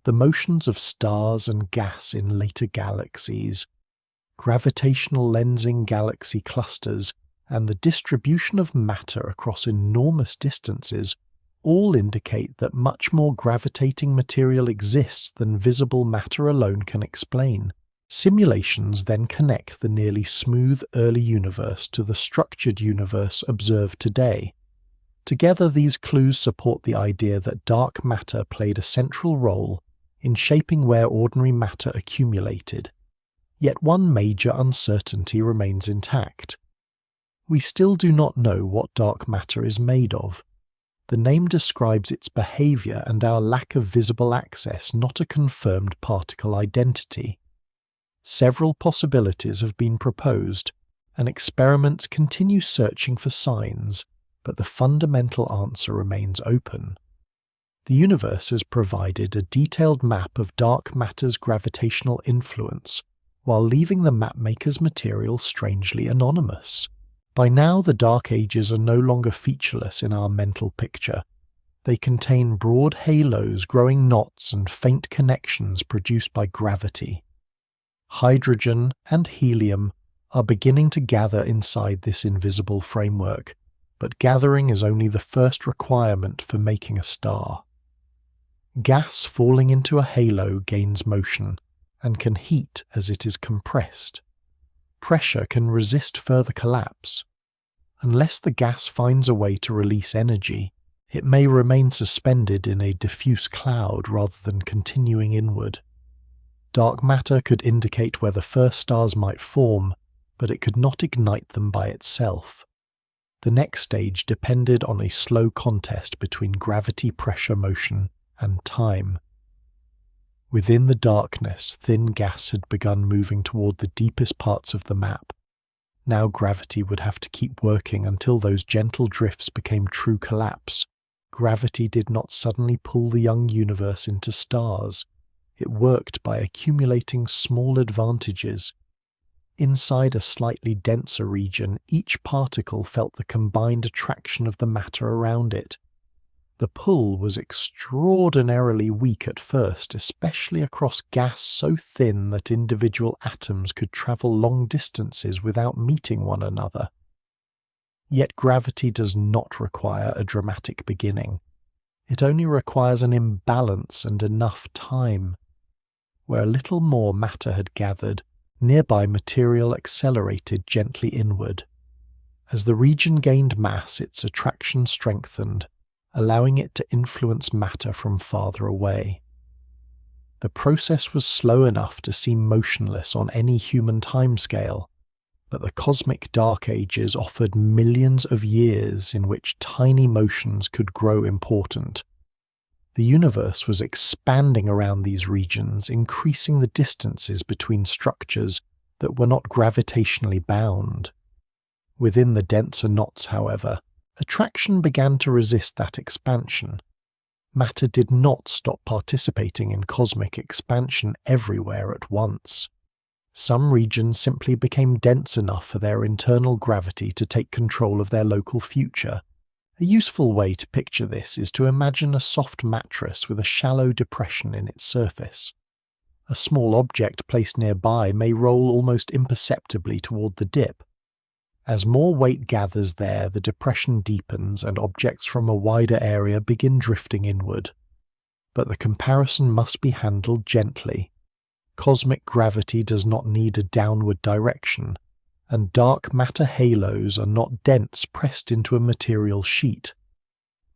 The motions of stars and gas in later galaxies, gravitational lensing galaxy clusters, and the distribution of matter across enormous distances all indicate that much more gravitating material exists than visible matter alone can explain. Simulations then connect the nearly smooth early universe to the structured universe observed today. Together, these clues support the idea that dark matter played a central role in shaping where ordinary matter accumulated. Yet one major uncertainty remains intact. We still do not know what dark matter is made of. The name describes its behavior and our lack of visible access, not a confirmed particle identity. Several possibilities have been proposed, and experiments continue searching for signs, but the fundamental answer remains open. The universe has provided a detailed map of dark matter's gravitational influence, while leaving the mapmaker's material strangely anonymous. By now, the Dark Ages are no longer featureless in our mental picture. They contain broad halos, growing knots, and faint connections produced by gravity. Hydrogen and helium are beginning to gather inside this invisible framework, but gathering is only the first requirement for making a star. Gas falling into a halo gains motion and can heat as it is compressed. Pressure can resist further collapse. Unless the gas finds a way to release energy, it may remain suspended in a diffuse cloud rather than continuing inward. Dark matter could indicate where the first stars might form, but it could not ignite them by itself. The next stage depended on a slow contest between gravity, pressure, motion, and time. Within the darkness, thin gas had begun moving toward the deepest parts of the map. Now gravity would have to keep working until those gentle drifts became true collapse. Gravity did not suddenly pull the young universe into stars. It worked by accumulating small advantages. Inside a slightly denser region, each particle felt the combined attraction of the matter around it. The pull was extraordinarily weak at first, especially across gas so thin that individual atoms could travel long distances without meeting one another. Yet gravity does not require a dramatic beginning. It only requires an imbalance and enough time. Where a little more matter had gathered, nearby material accelerated gently inward. As the region gained mass, its attraction strengthened, allowing it to influence matter from farther away. The process was slow enough to seem motionless on any human timescale, but the cosmic Dark Ages offered millions of years in which tiny motions could grow important. The universe was expanding around these regions, increasing the distances between structures that were not gravitationally bound. Within the denser knots, however, attraction began to resist that expansion. Matter did not stop participating in cosmic expansion everywhere at once. Some regions simply became dense enough for their internal gravity to take control of their local future. A useful way to picture this is to imagine a soft mattress with a shallow depression in its surface. A small object placed nearby may roll almost imperceptibly toward the dip. As more weight gathers there, the depression deepens and objects from a wider area begin drifting inward. But the comparison must be handled gently. Cosmic gravity does not need a downward direction, and dark matter halos are not dents pressed into a material sheet.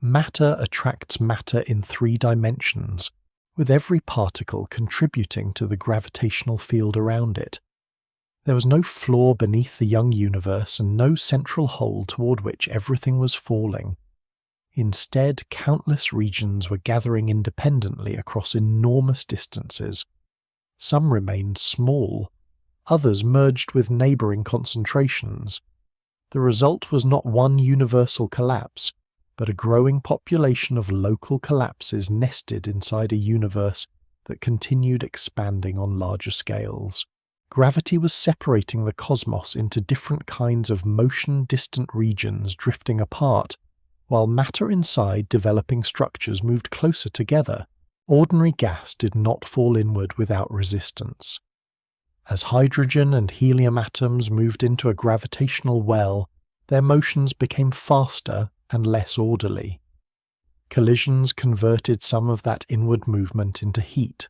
Matter attracts matter in 3 dimensions, with every particle contributing to the gravitational field around it. There was no floor beneath the young universe and no central hole toward which everything was falling. Instead, countless regions were gathering independently across enormous distances. Some remained small, others merged with neighboring concentrations. The result was not one universal collapse, but a growing population of local collapses nested inside a universe that continued expanding on larger scales. Gravity was separating the cosmos into different kinds of motion-distant regions drifting apart, while matter inside developing structures moved closer together. Ordinary gas did not fall inward without resistance. As hydrogen and helium atoms moved into a gravitational well, their motions became faster and less orderly. Collisions converted some of that inward movement into heat.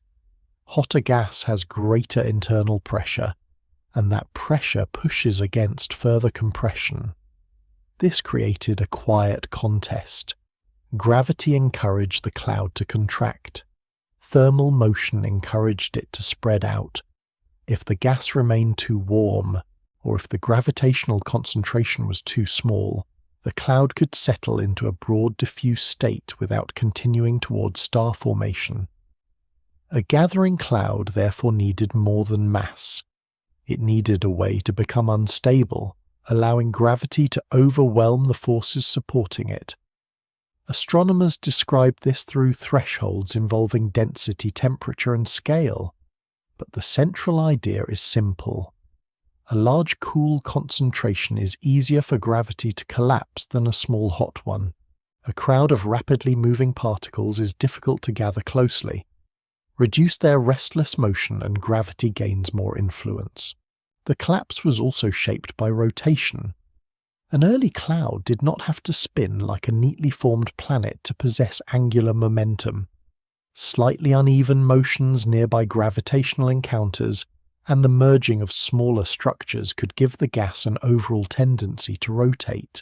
Hotter gas has greater internal pressure, and that pressure pushes against further compression. This created a quiet contest. Gravity encouraged the cloud to contract. Thermal motion encouraged it to spread out. If the gas remained too warm, or if the gravitational concentration was too small, the cloud could settle into a broad diffuse state without continuing towards star formation. A gathering cloud therefore needed more than mass. It needed a way to become unstable, allowing gravity to overwhelm the forces supporting it. Astronomers described this through thresholds involving density, temperature, and scale. But the central idea is simple. A large cool concentration is easier for gravity to collapse than a small hot one. A crowd of rapidly moving particles is difficult to gather closely. Reduce their restless motion and gravity gains more influence. The collapse was also shaped by rotation. An early cloud did not have to spin like a neatly formed planet to possess angular momentum. Slightly uneven motions nearby gravitational encounters and the merging of smaller structures could give the gas an overall tendency to rotate.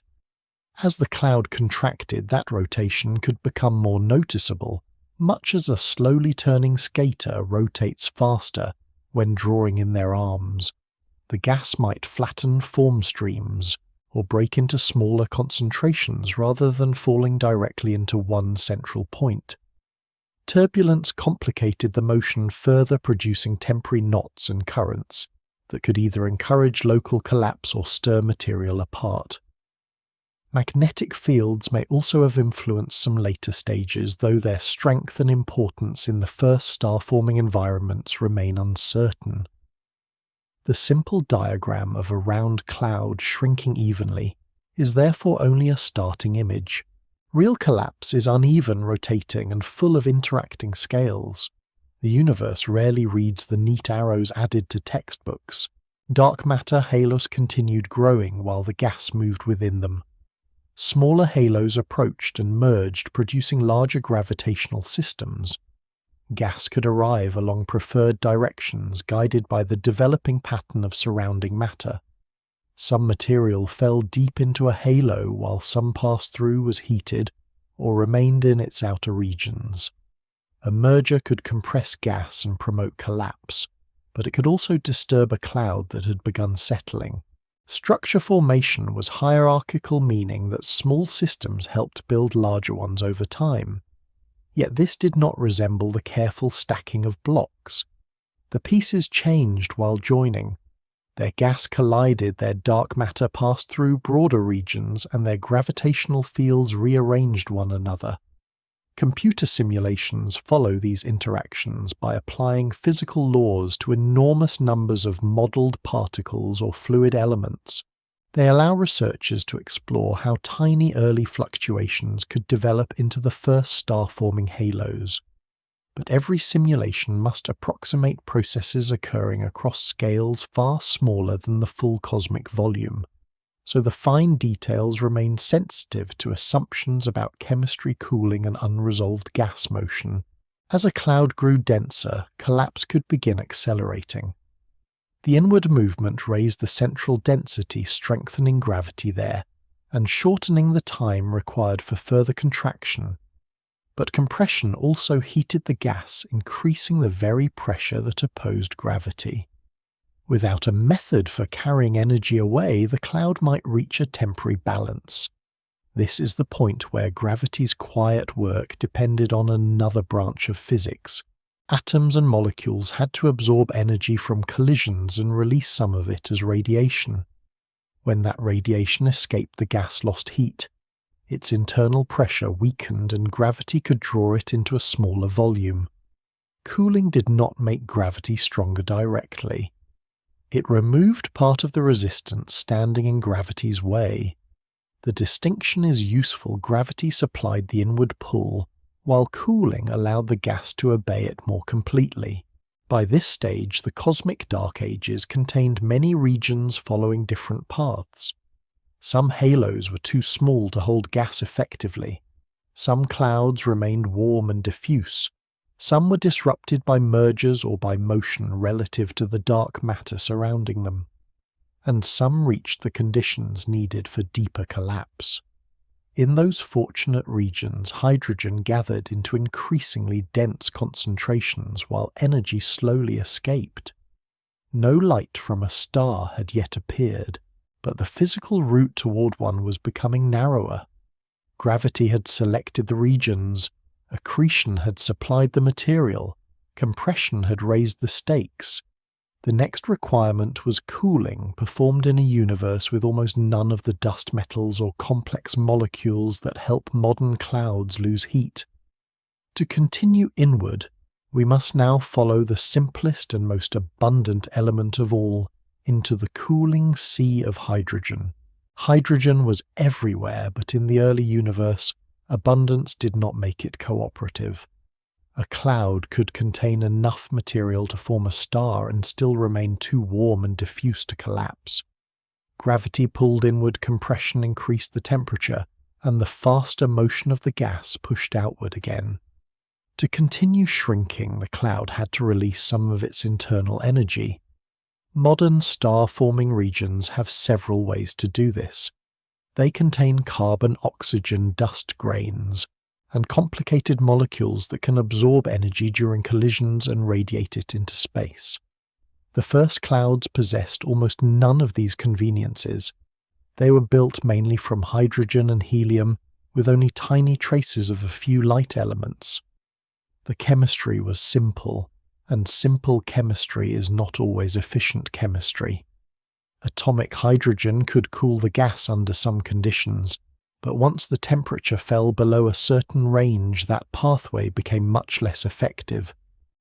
As the cloud contracted, that rotation could become more noticeable, much as a slowly turning skater rotates faster when drawing in their arms. The gas might flatten form streams, or break into smaller concentrations rather than falling directly into one central point. Turbulence complicated the motion, further producing temporary knots and currents that could either encourage local collapse or stir material apart. Magnetic fields may also have influenced some later stages, though their strength and importance in the first star-forming environments remain uncertain. The simple diagram of a round cloud shrinking evenly is therefore only a starting image. Real collapse is uneven, rotating, and full of interacting scales. The universe rarely reads the neat arrows added to textbooks. Dark matter halos continued growing while the gas moved within them. Smaller halos approached and merged, producing larger gravitational systems. Gas could arrive along preferred directions, guided by the developing pattern of surrounding matter. Some material fell deep into a halo while some passed through, was heated, or remained in its outer regions. A merger could compress gas and promote collapse, but it could also disturb a cloud that had begun settling. Structure formation was hierarchical, meaning that small systems helped build larger ones over time. Yet this did not resemble the careful stacking of blocks. The pieces changed while joining. Their gas collided, their dark matter passed through broader regions, and their gravitational fields rearranged one another. Computer simulations follow these interactions by applying physical laws to enormous numbers of modelled particles or fluid elements. They allow researchers to explore how tiny early fluctuations could develop into the first star-forming halos. But every simulation must approximate processes occurring across scales far smaller than the full cosmic volume, so the fine details remain sensitive to assumptions about chemistry, cooling, and unresolved gas motion. As a cloud grew denser, collapse could begin accelerating. The inward movement raised the central density, strengthening gravity there, and shortening the time required for further contraction. But compression also heated the gas, increasing the very pressure that opposed gravity. Without a method for carrying energy away, the cloud might reach a temporary balance. This is the point where gravity's quiet work depended on another branch of physics. Atoms and molecules had to absorb energy from collisions and release some of it as radiation. When that radiation escaped, the gas lost heat. Its internal pressure weakened and gravity could draw it into a smaller volume. Cooling did not make gravity stronger directly. It removed part of the resistance standing in gravity's way. The distinction is useful. Gravity supplied the inward pull, while cooling allowed the gas to obey it more completely. By this stage, the cosmic dark ages contained many regions following different paths. Some halos were too small to hold gas effectively. Some clouds remained warm and diffuse. Some were disrupted by mergers or by motion relative to the dark matter surrounding them. And some reached the conditions needed for deeper collapse. In those fortunate regions, hydrogen gathered into increasingly dense concentrations while energy slowly escaped. No light from a star had yet appeared, but the physical route toward one was becoming narrower. Gravity had selected the regions, accretion had supplied the material, compression had raised the stakes. The next requirement was cooling, performed in a universe with almost none of the dust metals or complex molecules that help modern clouds lose heat. To continue inward, we must now follow the simplest and most abundant element of all, into the cooling sea of hydrogen. Hydrogen was everywhere, but in the early universe, abundance did not make it cooperative. A cloud could contain enough material to form a star and still remain too warm and diffuse to collapse. Gravity pulled inward, compression increased the temperature, and the faster motion of the gas pushed outward again. To continue shrinking, the cloud had to release some of its internal energy. Modern star-forming regions have several ways to do this. They contain carbon-oxygen dust grains and complicated molecules that can absorb energy during collisions and radiate it into space. The first clouds possessed almost none of these conveniences. They were built mainly from hydrogen and helium, with only tiny traces of a few light elements. The chemistry was simple, and simple chemistry is not always efficient chemistry. Atomic hydrogen could cool the gas under some conditions, but once the temperature fell below a certain range, that pathway became much less effective.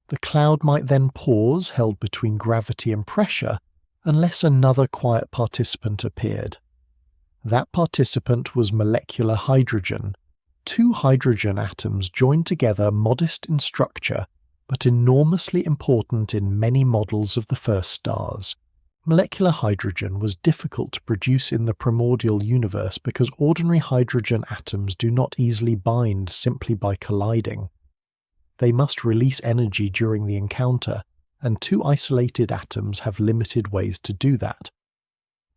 The cloud might then pause, held between gravity and pressure, unless another quiet participant appeared. That participant was molecular hydrogen. Two hydrogen atoms joined together, modest in structure, but enormously important in many models of the first stars. Molecular hydrogen was difficult to produce in the primordial universe because ordinary hydrogen atoms do not easily bind simply by colliding. They must release energy during the encounter, and two isolated atoms have limited ways to do that.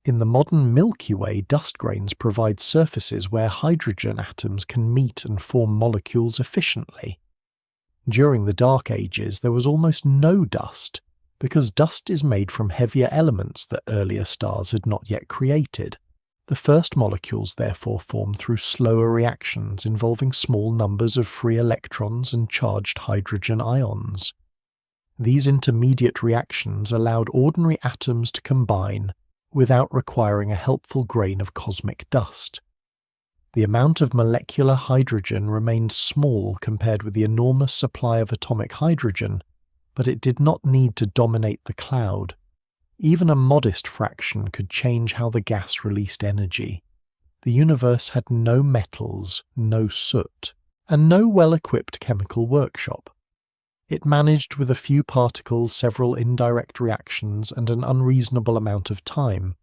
In the modern Milky Way, dust grains provide surfaces where hydrogen atoms can meet and form molecules efficiently. During the Dark Ages, there was almost no dust, because dust is made from heavier elements that earlier stars had not yet created. The first molecules therefore formed through slower reactions involving small numbers of free electrons and charged hydrogen ions. These intermediate reactions allowed ordinary atoms to combine without requiring a helpful grain of cosmic dust. The amount of molecular hydrogen remained small compared with the enormous supply of atomic hydrogen, but it did not need to dominate the cloud. Even a modest fraction could change how the gas released energy. The universe had no metals, no soot, and no well-equipped chemical workshop. It managed with a few particles, several indirect reactions, and an unreasonable amount of time.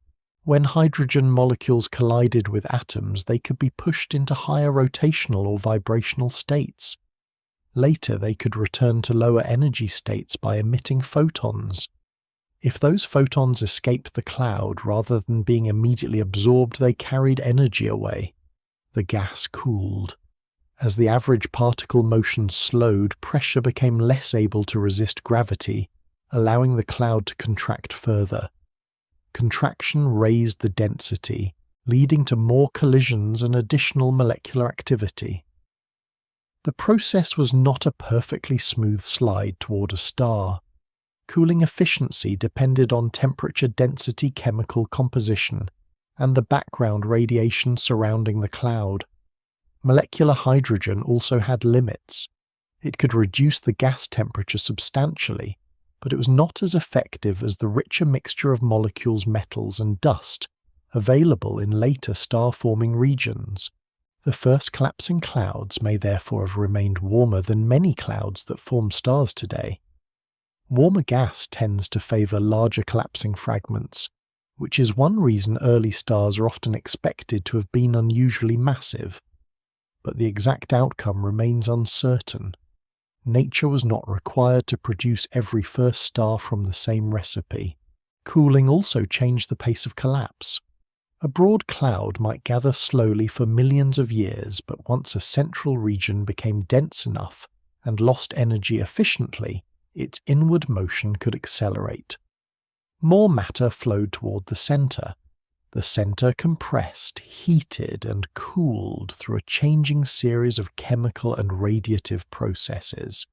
When hydrogen molecules collided with atoms, they could be pushed into higher rotational or vibrational states. Later, they could return to lower energy states by emitting photons. If those photons escaped the cloud, rather than being immediately absorbed, they carried energy away. The gas cooled. As the average particle motion slowed, pressure became less able to resist gravity, allowing the cloud to contract further. Contraction raised the density, leading to more collisions and additional molecular activity. The process was not a perfectly smooth slide toward a star. Cooling efficiency depended on temperature, density, chemical composition, and the background radiation surrounding the cloud. Molecular hydrogen also had limits. It could reduce the gas temperature substantially, but it was not as effective as the richer mixture of molecules, metals, and dust available in later star-forming regions. The first collapsing clouds may therefore have remained warmer than many clouds that form stars today. Warmer gas tends to favour larger collapsing fragments, which is one reason early stars are often expected to have been unusually massive. But the exact outcome remains uncertain. Nature was not required to produce every first star from the same recipe. Cooling also changed the pace of collapse. A broad cloud might gather slowly for millions of years, but once a central region became dense enough and lost energy efficiently, its inward motion could accelerate. More matter flowed toward the centre. The centre compressed, heated, and cooled through a changing series of chemical and radiative processes.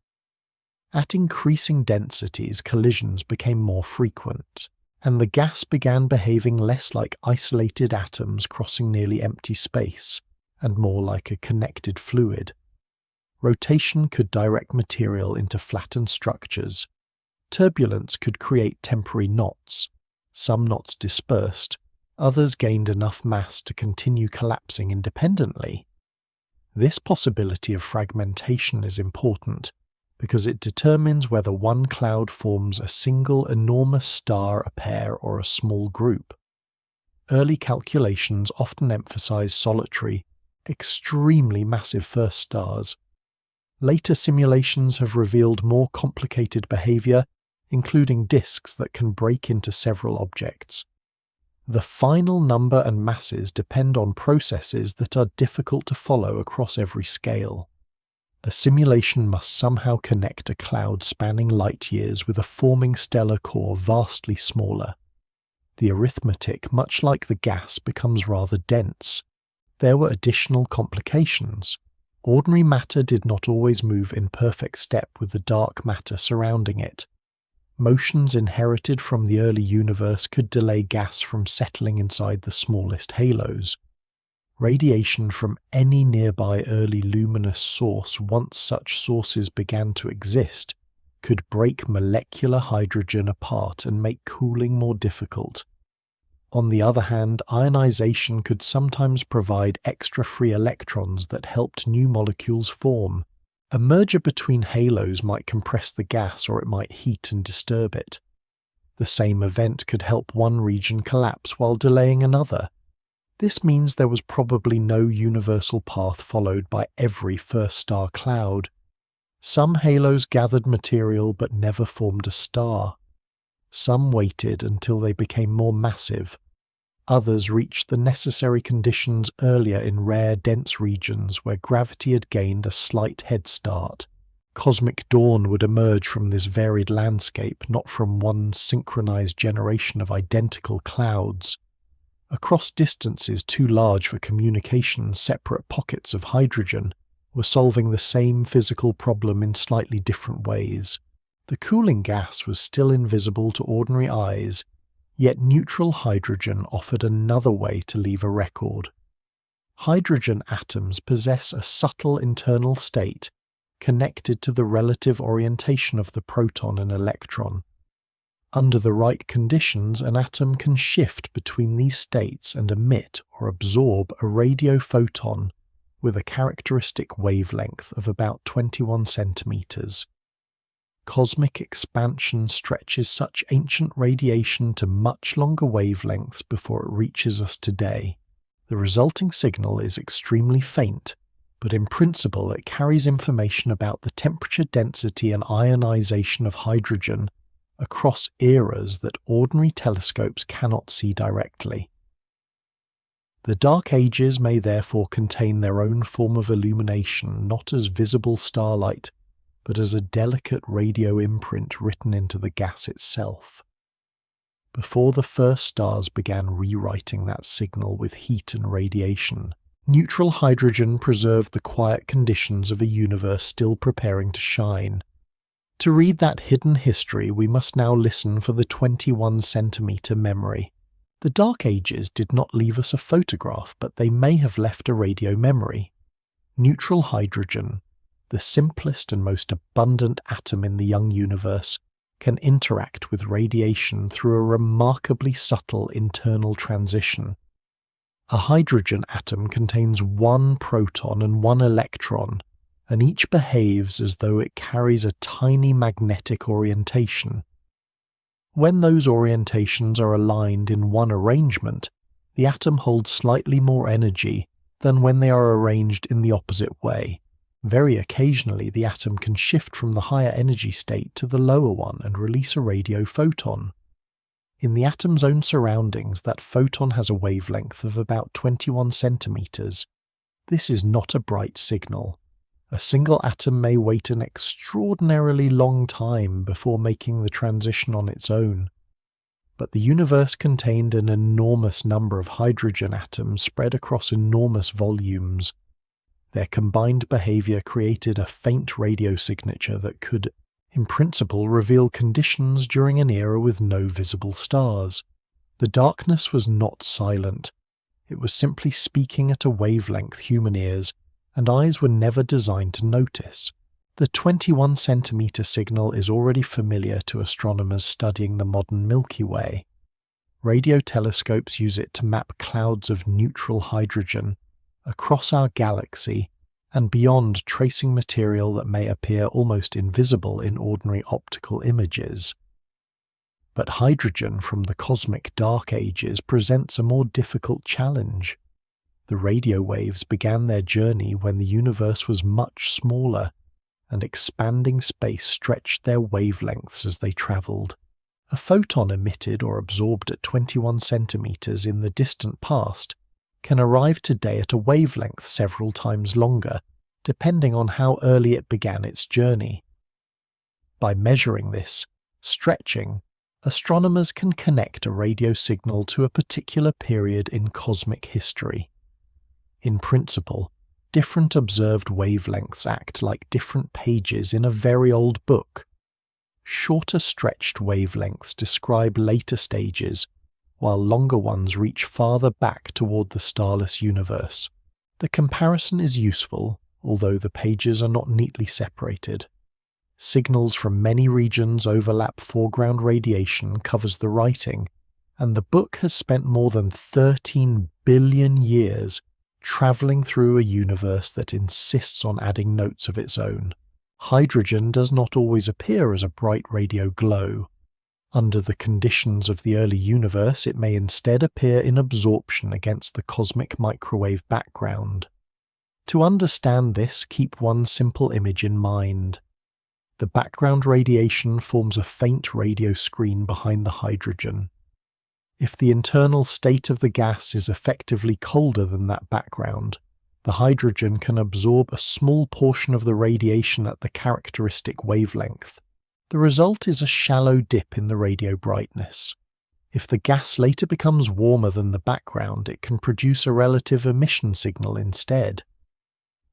At increasing densities, collisions became more frequent, and the gas began behaving less like isolated atoms crossing nearly empty space, and more like a connected fluid. Rotation could direct material into flattened structures. Turbulence could create temporary knots. Some knots dispersed, others gained enough mass to continue collapsing independently. This possibility of fragmentation is important because it determines whether one cloud forms a single enormous star, a pair, or a small group. Early calculations often emphasize solitary, extremely massive first stars. Later simulations have revealed more complicated behavior, including disks that can break into several objects. The final number and masses depend on processes that are difficult to follow across every scale. A simulation must somehow connect a cloud spanning light years with a forming stellar core vastly smaller. The arithmetic, much like the gas, becomes rather dense. There were additional complications. Ordinary matter did not always move in perfect step with the dark matter surrounding it. Motions inherited from the early universe could delay gas from settling inside the smallest halos. Radiation from any nearby early luminous source, once such sources began to exist, could break molecular hydrogen apart and make cooling more difficult. On the other hand, ionization could sometimes provide extra free electrons that helped new molecules form. A merger between halos might compress the gas, or it might heat and disturb it. The same event could help one region collapse while delaying another. This means there was probably no universal path followed by every first star cloud. Some halos gathered material but never formed a star. Some waited until they became more massive. Others reached the necessary conditions earlier in rare, dense regions where gravity had gained a slight head start. Cosmic dawn would emerge from this varied landscape, not from one synchronized generation of identical clouds. Across distances too large for communication, separate pockets of hydrogen were solving the same physical problem in slightly different ways. The cooling gas was still invisible to ordinary eyes, yet neutral hydrogen offered another way to leave a record. Hydrogen atoms possess a subtle internal state connected to the relative orientation of the proton and electron. Under the right conditions, an atom can shift between these states and emit or absorb a radio photon with a characteristic wavelength of about 21 centimeters. Cosmic expansion stretches such ancient radiation to much longer wavelengths before it reaches us today. The resulting signal is extremely faint, but in principle it carries information about the temperature, density, and ionization of hydrogen across eras that ordinary telescopes cannot see directly. The Dark Ages may therefore contain their own form of illumination, not as visible starlight, but as a delicate radio imprint written into the gas itself. Before the first stars began rewriting that signal with heat and radiation, neutral hydrogen preserved the quiet conditions of a universe still preparing to shine. To read that hidden history, we must now listen for the 21 centimeter memory. The Dark Ages did not leave us a photograph, but they may have left a radio memory. Neutral hydrogen, the simplest and most abundant atom in the young universe, can interact with radiation through a remarkably subtle internal transition. A hydrogen atom contains one proton and one electron, and each behaves as though it carries a tiny magnetic orientation. When those orientations are aligned in one arrangement, the atom holds slightly more energy than when they are arranged in the opposite way. Very occasionally, the atom can shift from the higher energy state to the lower one and release a radio photon. In the atom's own surroundings, that photon has a wavelength of about 21 centimeters. This is not a bright signal. A single atom may wait an extraordinarily long time before making the transition on its own. But the universe contained an enormous number of hydrogen atoms spread across enormous volumes. Their combined behavior created a faint radio signature that could, in principle, reveal conditions during an era with no visible stars. The darkness was not silent. It was simply speaking at a wavelength human ears and eyes were never designed to notice. The 21 centimeter signal is already familiar to astronomers studying the modern Milky Way. Radio telescopes use it to map clouds of neutral hydrogen across our galaxy and beyond, tracing material that may appear almost invisible in ordinary optical images. But hydrogen from the cosmic dark ages presents a more difficult challenge. The radio waves began their journey when the universe was much smaller, and expanding space stretched their wavelengths as they travelled. A photon emitted or absorbed at 21 centimeters in the distant past can arrive today at a wavelength several times longer, depending on how early it began its journey. By measuring this stretching, astronomers can connect a radio signal to a particular period in cosmic history. In principle, different observed wavelengths act like different pages in a very old book. Shorter stretched wavelengths describe later stages, while longer ones reach farther back toward the starless universe. The comparison is useful, although the pages are not neatly separated. Signals from many regions overlap foreground radiation covers the writing, and the book has spent more than 13 billion years travelling through a universe that insists on adding notes of its own. Hydrogen does not always appear as a bright radio glow. Under the conditions of the early universe, it may instead appear in absorption against the cosmic microwave background. To understand this, keep one simple image in mind. The background radiation forms a faint radio screen behind the hydrogen. If the internal state of the gas is effectively colder than that background, the hydrogen can absorb a small portion of the radiation at the characteristic wavelength. The result is a shallow dip in the radio brightness. If the gas later becomes warmer than the background, it can produce a relative emission signal instead.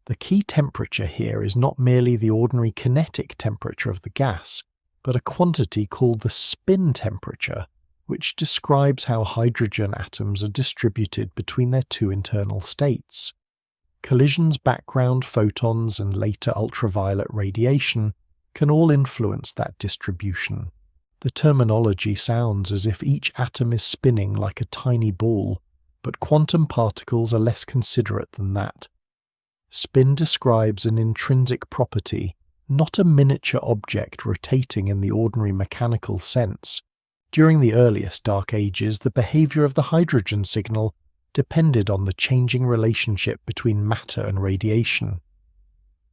The key temperature here is not merely the ordinary kinetic temperature of the gas, but a quantity called the spin temperature, which describes how hydrogen atoms are distributed between their two internal states. Collisions, background photons, and later ultraviolet radiation can all influence that distribution. The terminology sounds as if each atom is spinning like a tiny ball, but quantum particles are less considerate than that. Spin describes an intrinsic property, not a miniature object rotating in the ordinary mechanical sense. During the earliest dark ages, the behavior of the hydrogen signal depended on the changing relationship between matter and radiation.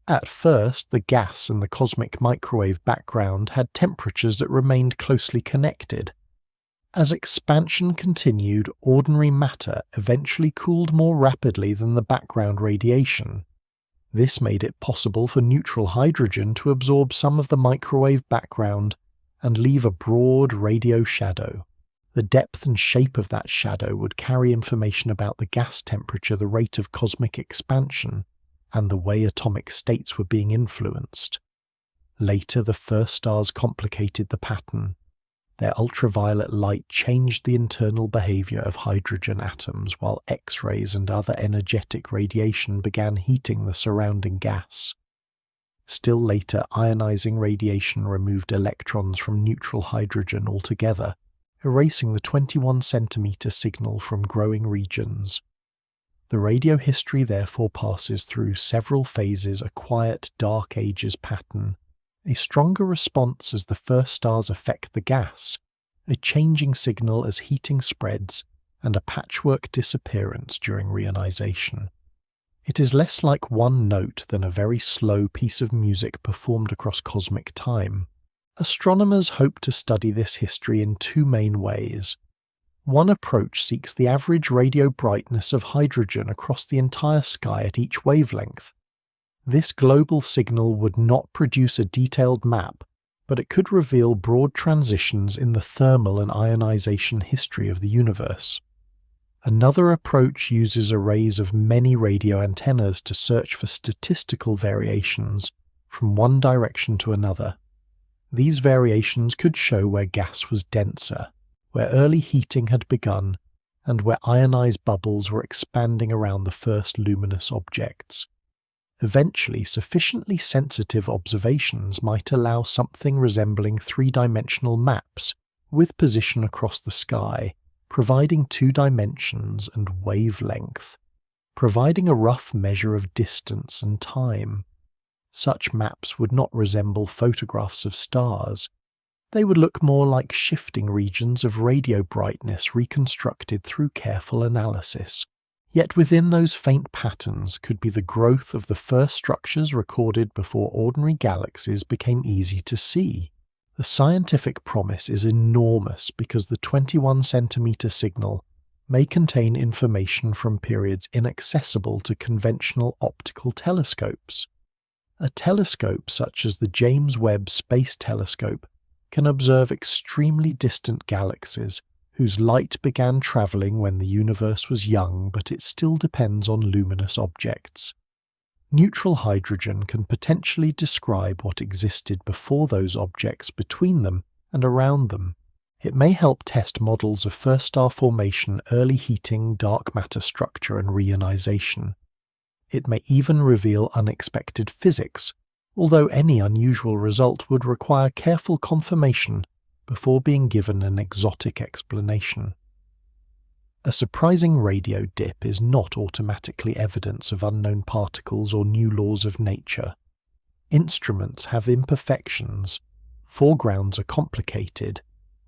At first, the gas and the cosmic microwave background had temperatures that remained closely connected. As expansion continued, ordinary matter eventually cooled more rapidly than the background radiation. This made it possible for neutral hydrogen to absorb some of the microwave background and leave a broad radio shadow. The depth and shape of that shadow would carry information about the gas temperature, the rate of cosmic expansion, and the way atomic states were being influenced. Later, the first stars complicated the pattern. Their ultraviolet light changed the internal behavior of hydrogen atoms, while X-rays and other energetic radiation began heating the surrounding gas. Still later, ionizing radiation removed electrons from neutral hydrogen altogether, erasing the 21 centimeter signal from growing regions. The radio history therefore passes through several phases, a quiet dark ages pattern, a stronger response as the first stars affect the gas, a changing signal as heating spreads, and a patchwork disappearance during reionization. It is less like one note than a very slow piece of music performed across cosmic time. Astronomers hope to study this history in two main ways. One approach seeks the average radio brightness of hydrogen across the entire sky at each wavelength. This global signal would not produce a detailed map, but it could reveal broad transitions in the thermal and ionization history of the universe. Another approach uses arrays of many radio antennas to search for statistical variations from one direction to another. These variations could show where gas was denser, where early heating had begun, and where ionized bubbles were expanding around the first luminous objects. Eventually, sufficiently sensitive observations might allow something resembling three-dimensional maps with position across the sky, providing 2 dimensions and wavelength, providing a rough measure of distance and time. Such maps would not resemble photographs of stars. They would look more like shifting regions of radio brightness reconstructed through careful analysis. Yet within those faint patterns could be the growth of the first structures recorded before ordinary galaxies became easy to see. The scientific promise is enormous because the 21 centimeter signal may contain information from periods inaccessible to conventional optical telescopes. A telescope such as the James Webb Space Telescope can observe extremely distant galaxies whose light began travelling when the universe was young, but it still depends on luminous objects. Neutral hydrogen can potentially describe what existed before those objects, between them and around them. It may help test models of first-star formation, early heating, dark matter structure, and reionization. It may even reveal unexpected physics, although any unusual result would require careful confirmation before being given an exotic explanation. A surprising radio dip is not automatically evidence of unknown particles or new laws of nature. Instruments have imperfections, foregrounds are complicated,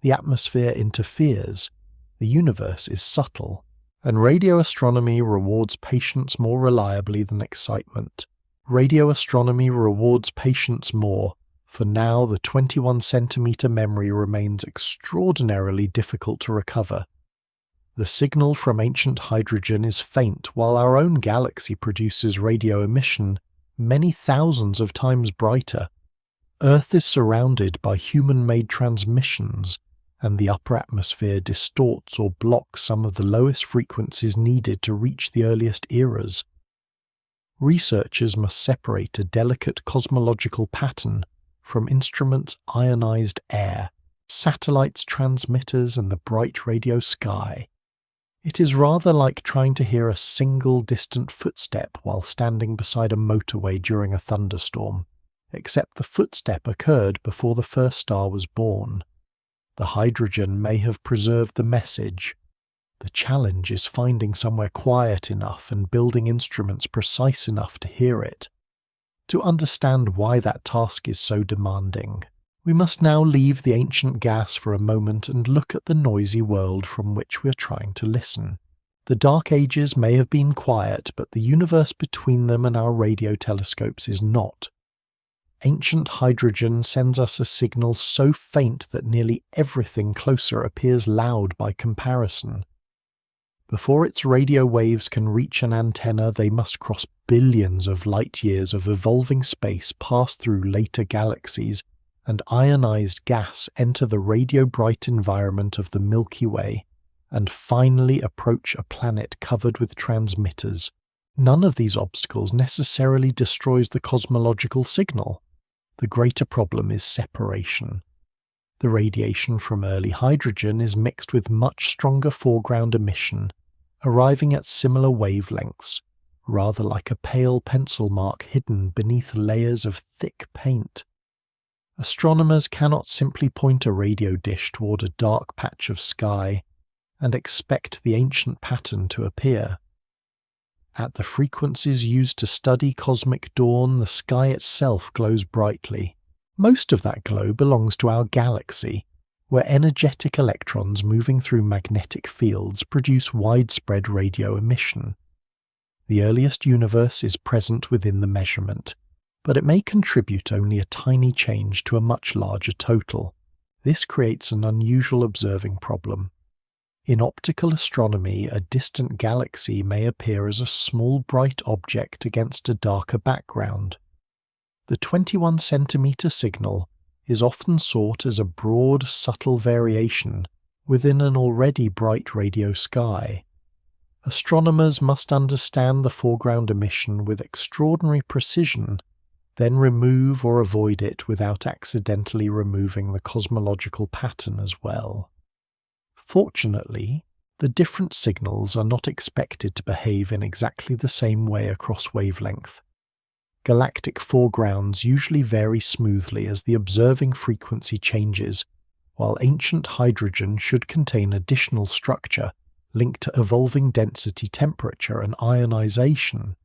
the atmosphere interferes, the universe is subtle, and radio astronomy rewards patience more reliably than excitement. Radio astronomy rewards patience more, for now the 21 centimeter memory remains extraordinarily difficult to recover. The signal from ancient hydrogen is faint, while our own galaxy produces radio emission many thousands of times brighter. Earth is surrounded by human-made transmissions, and the upper atmosphere distorts or blocks some of the lowest frequencies needed to reach the earliest eras. Researchers must separate a delicate cosmological pattern from instruments' ionized air, satellites' transmitters, and the bright radio sky. It is rather like trying to hear a single distant footstep while standing beside a motorway during a thunderstorm, except the footstep occurred before the first star was born. The hydrogen may have preserved the message. The challenge is finding somewhere quiet enough and building instruments precise enough to hear it. To understand why that task is so demanding, we must now leave the ancient gas for a moment and look at the noisy world from which we are trying to listen. The Dark Ages may have been quiet, but the universe between them and our radio telescopes is not. Ancient hydrogen sends us a signal so faint that nearly everything closer appears loud by comparison. Before its radio waves can reach an antenna, they must cross billions of light-years of evolving space, pass through later galaxies, and ionized gas enter the radio-bright environment of the Milky Way, and finally approach a planet covered with transmitters. None of these obstacles necessarily destroys the cosmological signal. The greater problem is separation. The radiation from early hydrogen is mixed with much stronger foreground emission, arriving at similar wavelengths, rather like a pale pencil mark hidden beneath layers of thick paint. Astronomers cannot simply point a radio dish toward a dark patch of sky and expect the ancient pattern to appear. At the frequencies used to study cosmic dawn, the sky itself glows brightly. Most of that glow belongs to our galaxy, where energetic electrons moving through magnetic fields produce widespread radio emission. The earliest universe is present within the measurement, but it may contribute only a tiny change to a much larger total. This creates an unusual observing problem. In optical astronomy, a distant galaxy may appear as a small bright object against a darker background. The 21 centimeter signal is often sought as a broad, subtle variation within an already bright radio sky. Astronomers must understand the foreground emission with extraordinary precision, then remove or avoid it without accidentally removing the cosmological pattern as well. Fortunately, the different signals are not expected to behave in exactly the same way across wavelength. Galactic foregrounds usually vary smoothly as the observing frequency changes, while ancient hydrogen should contain additional structure linked to evolving density, temperature, and ionization.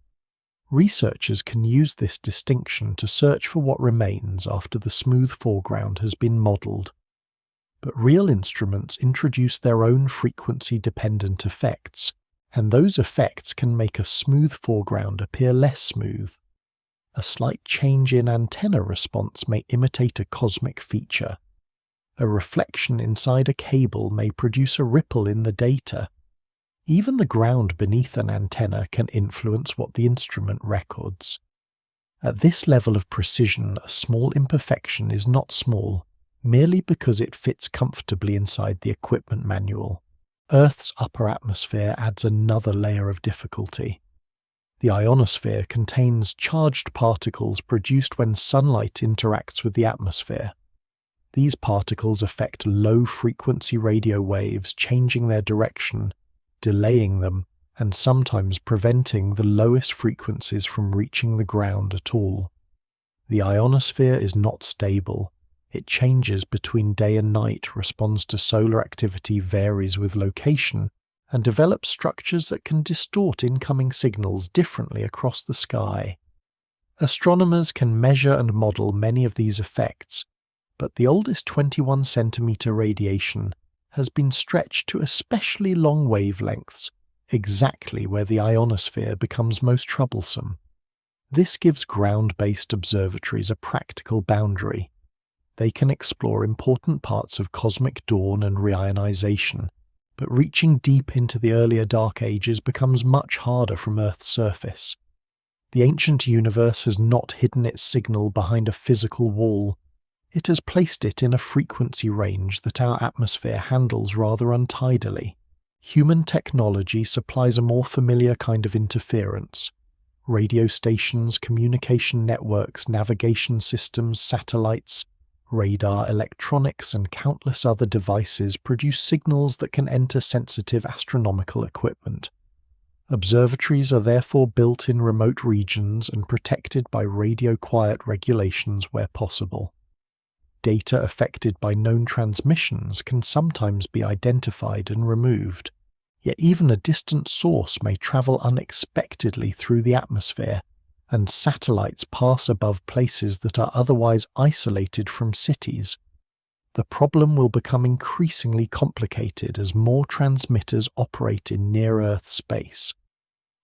Researchers can use this distinction to search for what remains after the smooth foreground has been modelled. But real instruments introduce their own frequency-dependent effects, and those effects can make a smooth foreground appear less smooth. A slight change in antenna response may imitate a cosmic feature. A reflection inside a cable may produce a ripple in the data. Even the ground beneath an antenna can influence what the instrument records. At this level of precision, a small imperfection is not small, merely because it fits comfortably inside the equipment manual. Earth's upper atmosphere adds another layer of difficulty. The ionosphere contains charged particles produced when sunlight interacts with the atmosphere. These particles affect low-frequency radio waves, changing their direction, delaying them, and sometimes preventing the lowest frequencies from reaching the ground at all. The ionosphere is not stable. It changes between day and night, responds to solar activity, varies with location, and develops structures that can distort incoming signals differently across the sky. Astronomers can measure and model many of these effects, but the oldest 21 centimeter radiation has been stretched to especially long wavelengths, exactly where the ionosphere becomes most troublesome. This gives ground-based observatories a practical boundary. They can explore important parts of cosmic dawn and reionization, but reaching deep into the earlier dark ages becomes much harder from Earth's surface. The ancient universe has not hidden its signal behind a physical wall. It has placed it in a frequency range that our atmosphere handles rather untidily. Human technology supplies a more familiar kind of interference. Radio stations, communication networks, navigation systems, satellites, radar, electronics, and countless other devices produce signals that can enter sensitive astronomical equipment. Observatories are therefore built in remote regions and protected by radio-quiet regulations where possible. Data affected by known transmissions can sometimes be identified and removed, yet even a distant source may travel unexpectedly through the atmosphere, and satellites pass above places that are otherwise isolated from cities. The problem will become increasingly complicated as more transmitters operate in near-Earth space.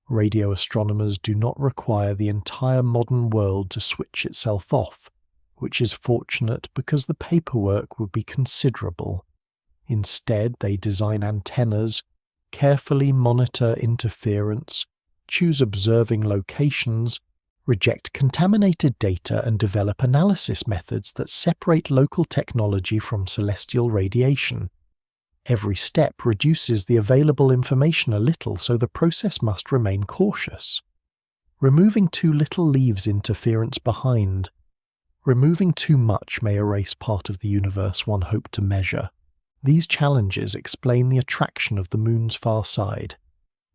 Radio astronomers do not require the entire modern world to switch itself off, which is fortunate because the paperwork would be considerable. Instead, they design antennas, carefully monitor interference, choose observing locations, reject contaminated data, and develop analysis methods that separate local technology from celestial radiation. Every step reduces the available information a little, so the process must remain cautious. Removing too little leaves interference behind. Removing too much may erase part of the universe one hoped to measure. These challenges explain the attraction of the Moon's far side.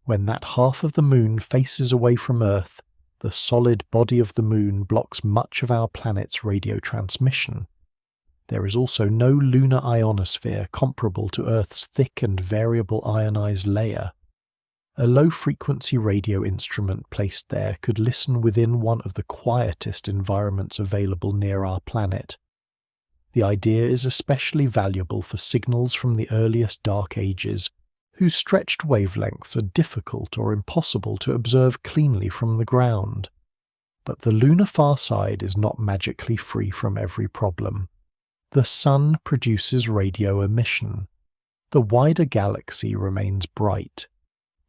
When that half of the Moon faces away from Earth, the solid body of the Moon blocks much of our planet's radio transmission. There is also no lunar ionosphere comparable to Earth's thick and variable ionized layer. A low-frequency radio instrument placed there could listen within one of the quietest environments available near our planet. The idea is especially valuable for signals from the earliest dark ages, whose stretched wavelengths are difficult or impossible to observe cleanly from the ground. But the lunar far side is not magically free from every problem. The Sun produces radio emission. The wider galaxy remains bright.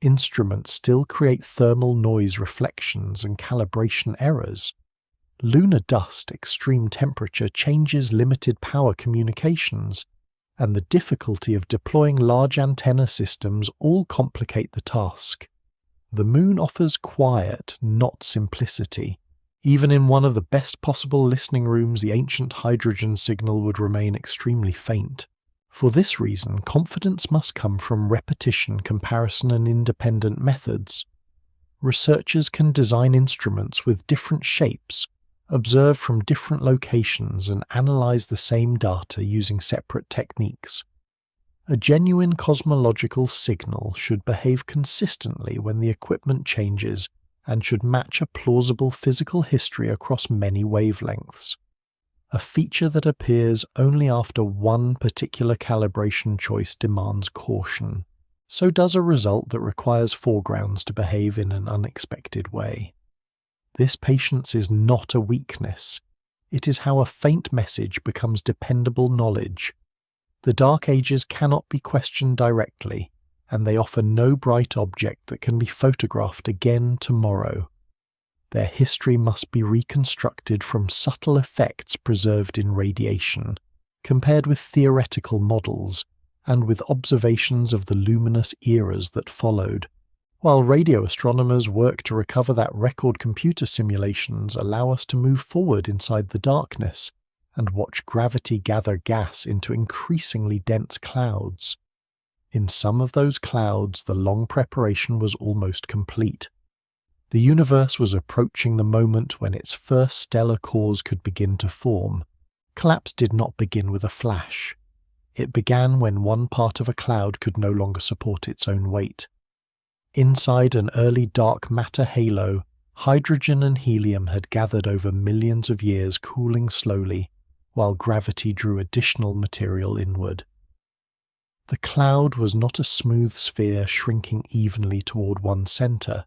Instruments still create thermal noise reflections and calibration errors. Lunar dust, extreme temperature changes limited power communications, and the difficulty of deploying large antenna systems all complicate the task. The Moon offers quiet, not simplicity. Even in one of the best possible listening rooms, the ancient hydrogen signal would remain extremely faint. For this reason, confidence must come from repetition, comparison, and independent methods. Researchers can design instruments with different shapes, observe from different locations, and analyze the same data using separate techniques. A genuine cosmological signal should behave consistently when the equipment changes and should match a plausible physical history across many wavelengths. A feature that appears only after one particular calibration choice demands caution. So does a result that requires foregrounds to behave in an unexpected way. This patience is not a weakness. It is how a faint message becomes dependable knowledge. The Dark Ages cannot be questioned directly, and they offer no bright object that can be photographed again tomorrow. Their history must be reconstructed from subtle effects preserved in radiation, compared with theoretical models, and with observations of the luminous eras that followed. While radio astronomers work to recover that record, computer simulations allow us to move forward inside the darkness and watch gravity gather gas into increasingly dense clouds. In some of those clouds, the long preparation was almost complete. The universe was approaching the moment when its first stellar cores could begin to form. Collapse did not begin with a flash. It began when one part of a cloud could no longer support its own weight. Inside an early dark matter halo, hydrogen and helium had gathered over millions of years, cooling slowly, while gravity drew additional material inward. The cloud was not a smooth sphere shrinking evenly toward one center.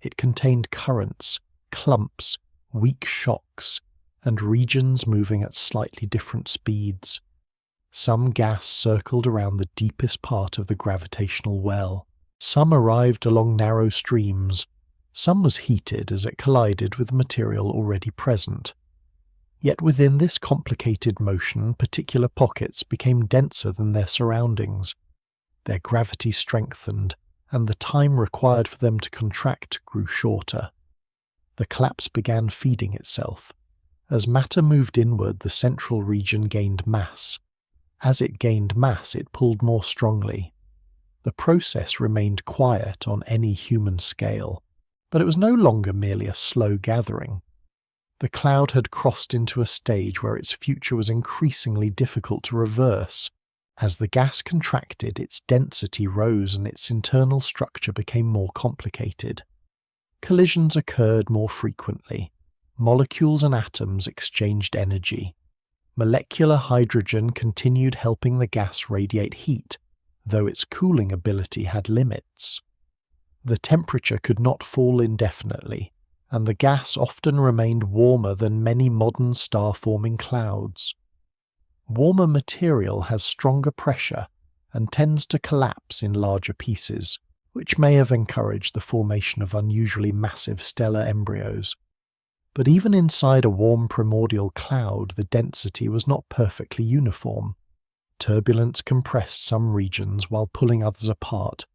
It contained currents, clumps, weak shocks, and regions moving at slightly different speeds. Some gas circled around the deepest part of the gravitational well. Some arrived along narrow streams. Some was heated as it collided with material already present. Yet within this complicated motion, particular pockets became denser than their surroundings. Their gravity strengthened, and the time required for them to contract grew shorter. The collapse began feeding itself. As matter moved inward, the central region gained mass. As it gained mass, it pulled more strongly. The process remained quiet on any human scale, but it was no longer merely a slow gathering. The cloud had crossed into a stage where its future was increasingly difficult to reverse. As the gas contracted, its density rose and its internal structure became more complicated. Collisions occurred more frequently. Molecules and atoms exchanged energy. Molecular hydrogen continued helping the gas radiate heat, though its cooling ability had limits. The temperature could not fall indefinitely, and the gas often remained warmer than many modern star-forming clouds. Warmer material has stronger pressure and tends to collapse in larger pieces, which may have encouraged the formation of unusually massive stellar embryos. But even inside a warm primordial cloud, the density was not perfectly uniform. Turbulence compressed some regions while pulling others apart.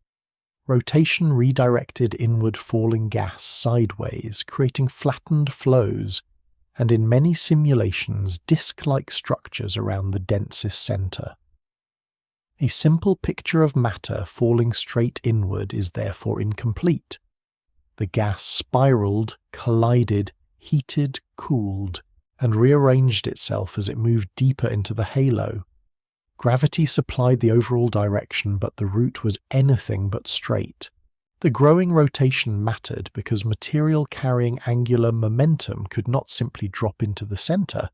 Rotation redirected inward falling gas sideways, creating flattened flows, and in many simulations disk-like structures around the densest center. A simple picture of matter falling straight inward is therefore incomplete. The gas spiraled, collided, heated, cooled, and rearranged itself as it moved deeper into the halo. Gravity supplied the overall direction, but the route was anything but straight. The growing rotation mattered because material carrying angular momentum could not simply drop into the center.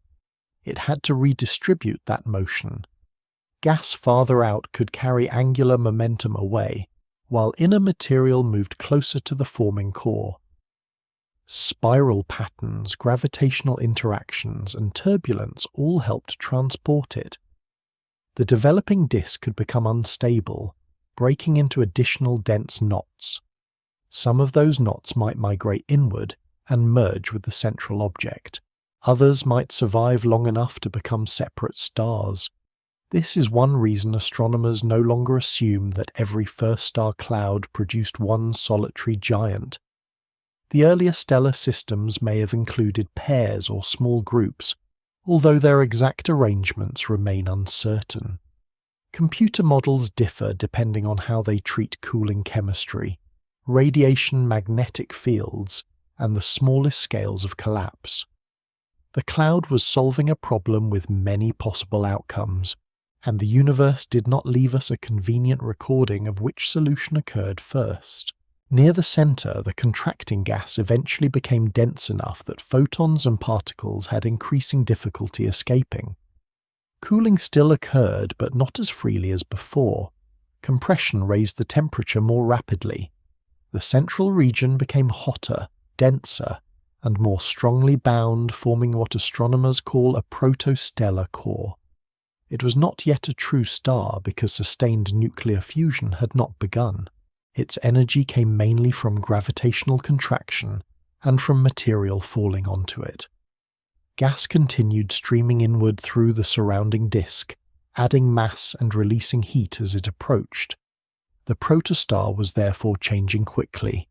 It had to redistribute that motion. Gas farther out could carry angular momentum away, while inner material moved closer to the forming core. Spiral patterns, gravitational interactions, and turbulence all helped transport it. The developing disk could become unstable, breaking into additional dense knots. Some of those knots might migrate inward and merge with the central object. Others might survive long enough to become separate stars. This is one reason astronomers no longer assume that every first-star cloud produced one solitary giant. The earlier stellar systems may have included pairs or small groups, although their exact arrangements remain uncertain. Computer models differ depending on how they treat cooling chemistry, radiation magnetic fields, and the smallest scales of collapse. The cloud was solving a problem with many possible outcomes, and the universe did not leave us a convenient recording of which solution occurred first. Near the center, the contracting gas eventually became dense enough that photons and particles had increasing difficulty escaping. Cooling still occurred, but not as freely as before. Compression raised the temperature more rapidly. The central region became hotter, denser, and more strongly bound, forming what astronomers call a protostellar core. It was not yet a true star because sustained nuclear fusion had not begun. Its energy came mainly from gravitational contraction and from material falling onto it. Gas continued streaming inward through the surrounding disk, adding mass and releasing heat as it approached. The protostar was therefore changing quickly.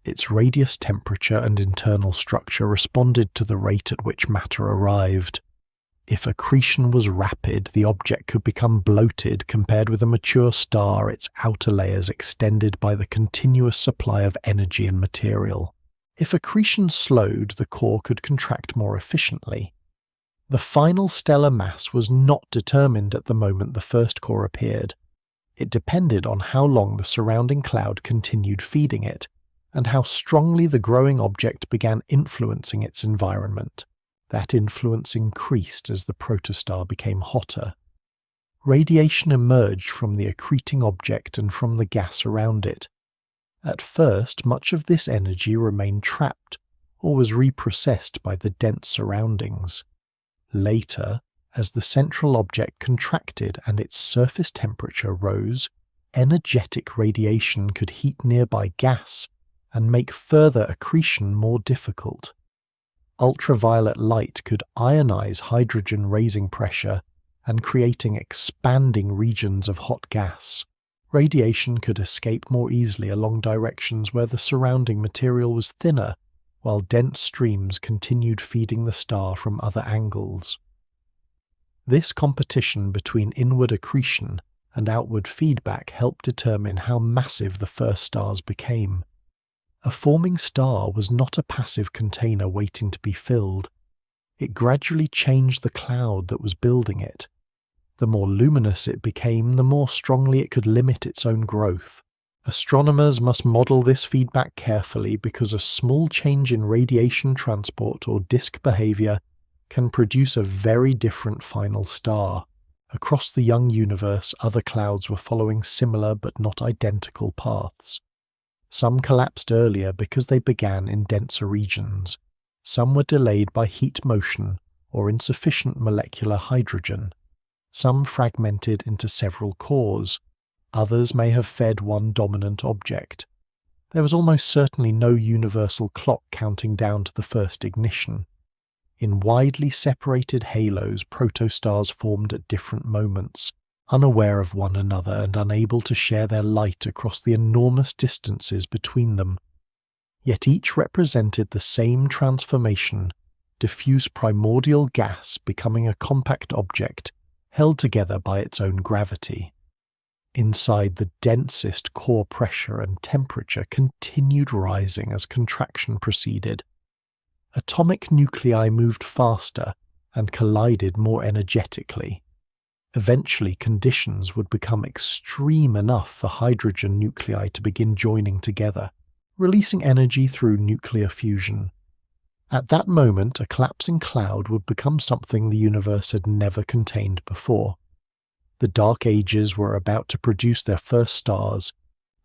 Its radius, temperature, and internal structure responded to the rate at which matter arrived. If accretion was rapid, the object could become bloated. Compared with a mature star, its outer layers extended by the continuous supply of energy and material. If accretion slowed, the core could contract more efficiently. The final stellar mass was not determined at the moment the first core appeared. It depended on how long the surrounding cloud continued feeding it, and how strongly the growing object began influencing its environment. That influence increased as the protostar became hotter. Radiation emerged from the accreting object and from the gas around it. At first, much of this energy remained trapped or was reprocessed by the dense surroundings. Later, as the central object contracted and its surface temperature rose, energetic radiation could heat nearby gas and make further accretion more difficult. Ultraviolet light could ionize hydrogen, raising pressure and creating expanding regions of hot gas. Radiation could escape more easily along directions where the surrounding material was thinner, while dense streams continued feeding the star from other angles. This competition between inward accretion and outward feedback helped determine how massive the first stars became. A forming star was not a passive container waiting to be filled. It gradually changed the cloud that was building it. The more luminous it became, the more strongly it could limit its own growth. Astronomers must model this feedback carefully because a small change in radiation transport or disk behavior can produce a very different final star. Across the young universe, other clouds were following similar but not identical paths. Some collapsed earlier because they began in denser regions. Some were delayed by heat motion or insufficient molecular hydrogen. Some fragmented into several cores. Others may have fed one dominant object. There was almost certainly no universal clock counting down to the first ignition. In widely separated halos, protostars formed at different moments, unaware of one another and unable to share their light across the enormous distances between them. Yet each represented the same transformation, diffuse primordial gas becoming a compact object held together by its own gravity. Inside, the densest core pressure and temperature continued rising as contraction proceeded. Atomic nuclei moved faster and collided more energetically. Eventually, conditions would become extreme enough for hydrogen nuclei to begin joining together, releasing energy through nuclear fusion. At that moment, a collapsing cloud would become something the universe had never contained before. The Dark Ages were about to produce their first stars.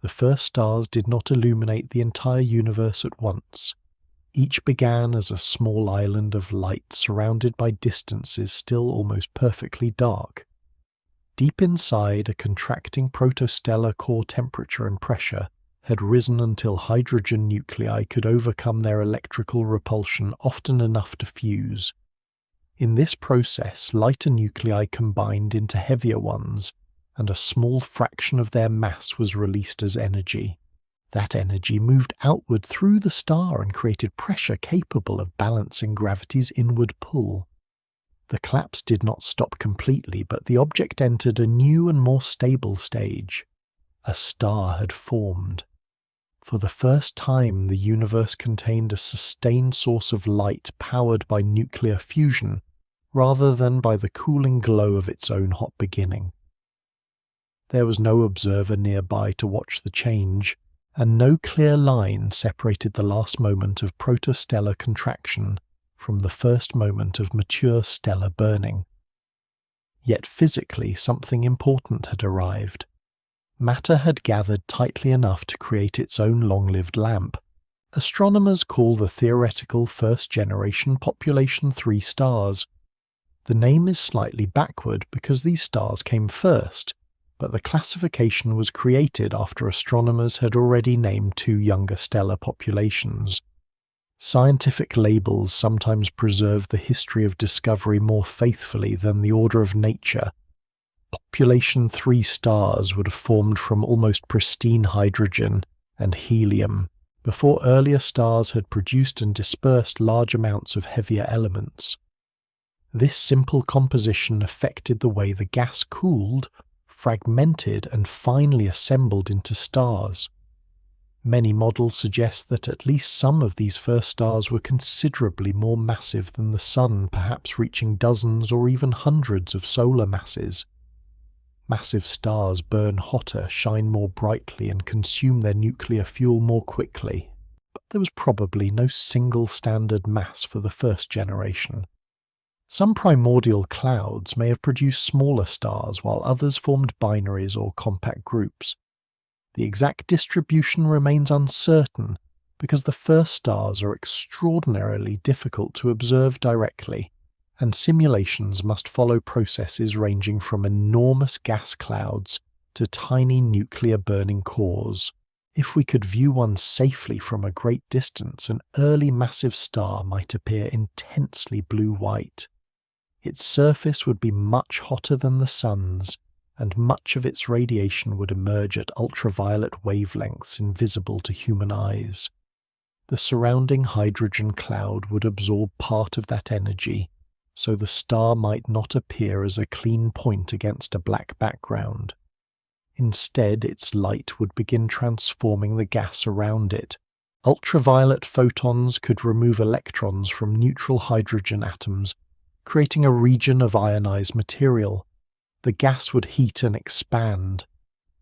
The first stars did not illuminate the entire universe at once. Each began as a small island of light surrounded by distances still almost perfectly dark. Deep inside, a contracting protostellar core temperature and pressure had risen until hydrogen nuclei could overcome their electrical repulsion often enough to fuse. In this process, lighter nuclei combined into heavier ones, and a small fraction of their mass was released as energy. That energy moved outward through the star and created pressure capable of balancing gravity's inward pull. The collapse did not stop completely, but the object entered a new and more stable stage. A star had formed. For the first time, the universe contained a sustained source of light powered by nuclear fusion, rather than by the cooling glow of its own hot beginning. There was no observer nearby to watch the change, and no clear line separated the last moment of protostellar contraction from the first moment of mature stellar burning. Yet physically, something important had arrived. Matter had gathered tightly enough to create its own long-lived lamp. Astronomers call the theoretical first-generation population 3 stars. The name is slightly backward because these stars came first, but the classification was created after astronomers had already named 2 younger stellar populations. Scientific labels sometimes preserve the history of discovery more faithfully than the order of nature. Population 3 stars would have formed from almost pristine hydrogen and helium before earlier stars had produced and dispersed large amounts of heavier elements. This simple composition affected the way the gas cooled, fragmented, and finally assembled into stars. Many models suggest that at least some of these first stars were considerably more massive than the Sun, perhaps reaching dozens or even hundreds of solar masses. Massive stars burn hotter, shine more brightly, and consume their nuclear fuel more quickly, but there was probably no single standard mass for the first generation. Some primordial clouds may have produced smaller stars, while others formed binaries or compact groups. The exact distribution remains uncertain because the first stars are extraordinarily difficult to observe directly, and simulations must follow processes ranging from enormous gas clouds to tiny nuclear burning cores. If we could view one safely from a great distance, an early massive star might appear intensely blue-white. Its surface would be much hotter than the Sun's, and much of its radiation would emerge at ultraviolet wavelengths invisible to human eyes. The surrounding hydrogen cloud would absorb part of that energy, so the star might not appear as a clean point against a black background. Instead, its light would begin transforming the gas around it. Ultraviolet photons could remove electrons from neutral hydrogen atoms, creating a region of ionized material. The gas would heat and expand.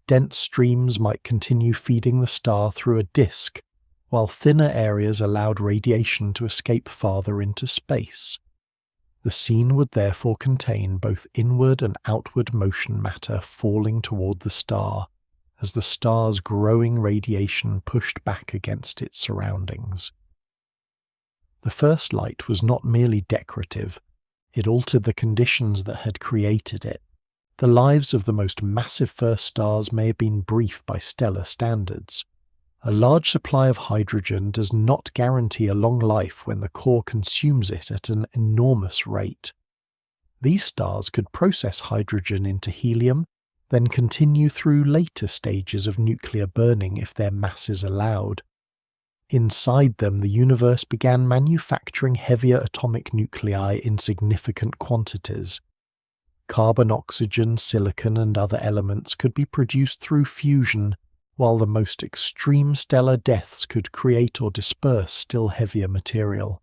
Dense streams might continue feeding the star through a disk, while thinner areas allowed radiation to escape farther into space. The scene would therefore contain both inward and outward motion matter falling toward the star, as the star's growing radiation pushed back against its surroundings. The first light was not merely decorative. It altered the conditions that had created it. The lives of the most massive first stars may have been brief by stellar standards. A large supply of hydrogen does not guarantee a long life when the core consumes it at an enormous rate. These stars could process hydrogen into helium, then continue through later stages of nuclear burning if their masses allowed. Inside them, the universe began manufacturing heavier atomic nuclei in significant quantities. Carbon, oxygen, silicon, and other elements could be produced through fusion, while the most extreme stellar deaths could create or disperse still heavier material.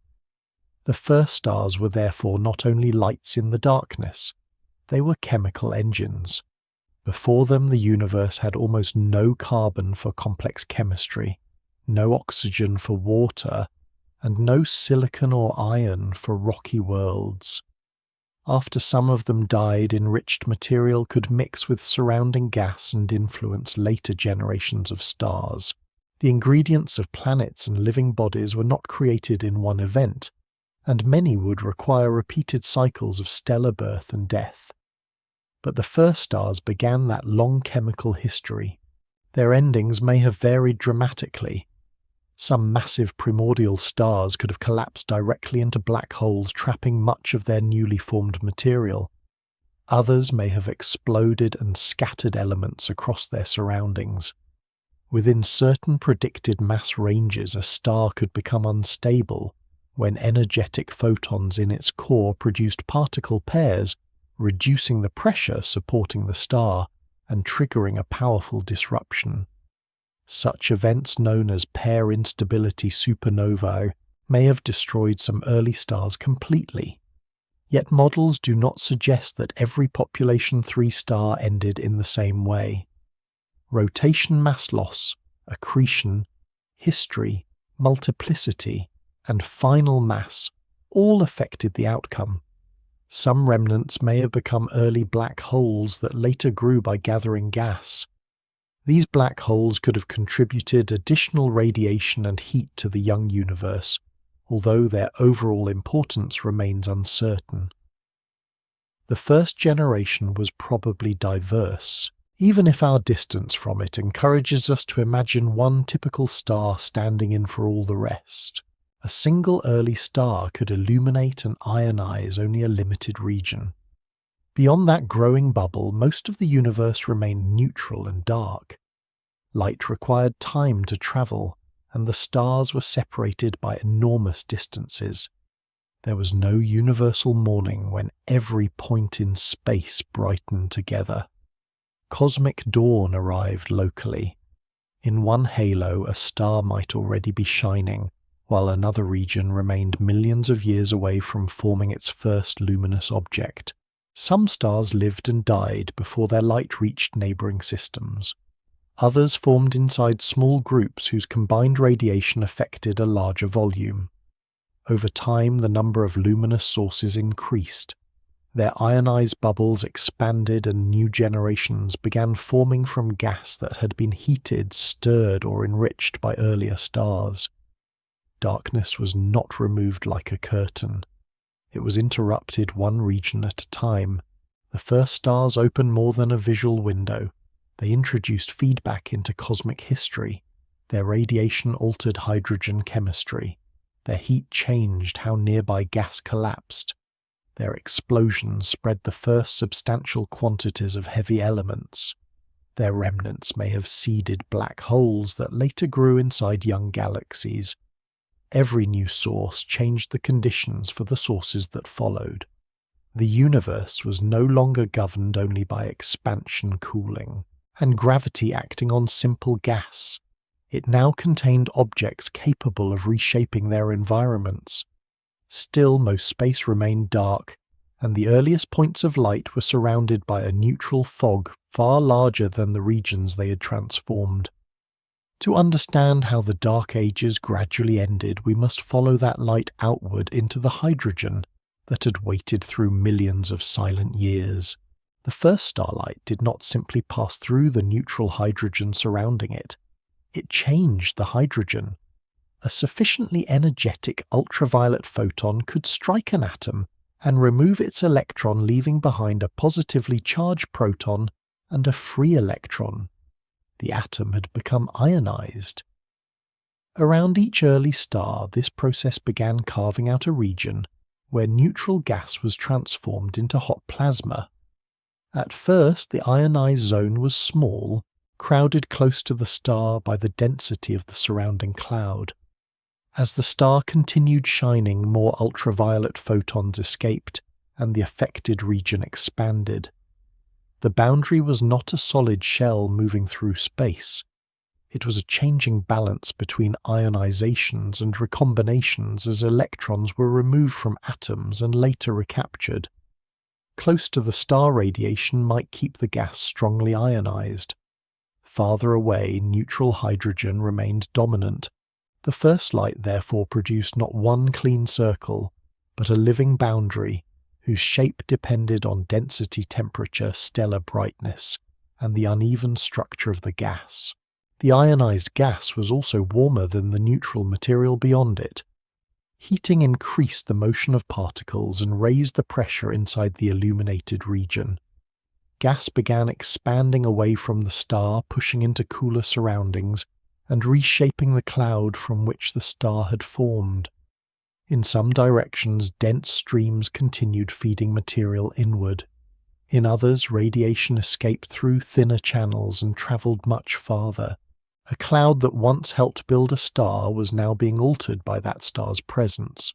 The first stars were therefore not only lights in the darkness, they were chemical engines. Before them, the universe had almost no carbon for complex chemistry, no oxygen for water, and no silicon or iron for rocky worlds. After some of them died, enriched material could mix with surrounding gas and influence later generations of stars. The ingredients of planets and living bodies were not created in one event, and many would require repeated cycles of stellar birth and death. But the first stars began that long chemical history. Their endings may have varied dramatically. Some massive primordial stars could have collapsed directly into black holes, trapping much of their newly formed material. Others may have exploded and scattered elements across their surroundings. Within certain predicted mass ranges, a star could become unstable when energetic photons in its core produced particle pairs, reducing the pressure supporting the star and triggering a powerful disruption. Such events, known as pair instability supernovae, may have destroyed some early stars completely. Yet models do not suggest that every population 3 star ended in the same way. Rotation mass loss, accretion, history, multiplicity, and final mass all affected the outcome. Some remnants may have become early black holes that later grew by gathering gas. These black holes could have contributed additional radiation and heat to the young universe, although their overall importance remains uncertain. The first generation was probably diverse, even if our distance from it encourages us to imagine one typical star standing in for all the rest. A single early star could illuminate and ionize only a limited region. Beyond that growing bubble, most of the universe remained neutral and dark. Light required time to travel, and the stars were separated by enormous distances. There was no universal morning when every point in space brightened together. Cosmic dawn arrived locally. In one halo, a star might already be shining, while another region remained millions of years away from forming its first luminous object. Some stars lived and died before their light reached neighboring systems. Others formed inside small groups whose combined radiation affected a larger volume. Over time, the number of luminous sources increased. Their ionized bubbles expanded and new generations began forming from gas that had been heated, stirred, or enriched by earlier stars. Darkness was not removed like a curtain. It was interrupted one region at a time. The first stars opened more than a visual window. They introduced feedback into cosmic history. Their radiation altered hydrogen chemistry. Their heat changed how nearby gas collapsed. Their explosions spread the first substantial quantities of heavy elements. Their remnants may have seeded black holes that later grew inside young galaxies. Every new source changed the conditions for the sources that followed. The universe was no longer governed only by expansion cooling and gravity acting on simple gas. It now contained objects capable of reshaping their environments. Still, most space remained dark, and the earliest points of light were surrounded by a neutral fog far larger than the regions they had transformed. To understand how the Dark Ages gradually ended, we must follow that light outward into the hydrogen that had waited through millions of silent years. The first starlight did not simply pass through the neutral hydrogen surrounding it. It changed the hydrogen. A sufficiently energetic ultraviolet photon could strike an atom and remove its electron, leaving behind a positively charged proton and a free electron. The atom had become ionized. Around each early star, this process began carving out a region where neutral gas was transformed into hot plasma. At first, the ionized zone was small, crowded close to the star by the density of the surrounding cloud. As the star continued shining, more ultraviolet photons escaped, and the affected region expanded. The boundary was not a solid shell moving through space. It was a changing balance between ionizations and recombinations as electrons were removed from atoms and later recaptured. Close to the star, radiation might keep the gas strongly ionized. Farther away, neutral hydrogen remained dominant. The first light therefore produced not one clean circle, but a living boundary whose shape depended on density, temperature, stellar brightness, and the uneven structure of the gas. The ionized gas was also warmer than the neutral material beyond it. Heating increased the motion of particles and raised the pressure inside the illuminated region. Gas began expanding away from the star, pushing into cooler surroundings, and reshaping the cloud from which the star had formed. In some directions, dense streams continued feeding material inward. In others, radiation escaped through thinner channels and travelled much farther. A cloud that once helped build a star was now being altered by that star's presence.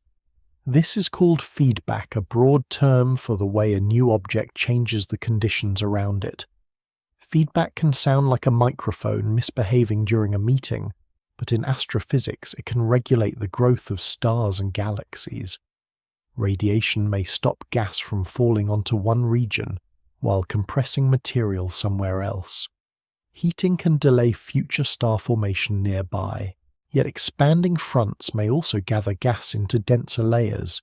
This is called feedback, a broad term for the way a new object changes the conditions around it. Feedback can sound like a microphone misbehaving during a meeting, but in astrophysics it can regulate the growth of stars and galaxies. Radiation may stop gas from falling onto one region while compressing material somewhere else. Heating can delay future star formation nearby, yet expanding fronts may also gather gas into denser layers.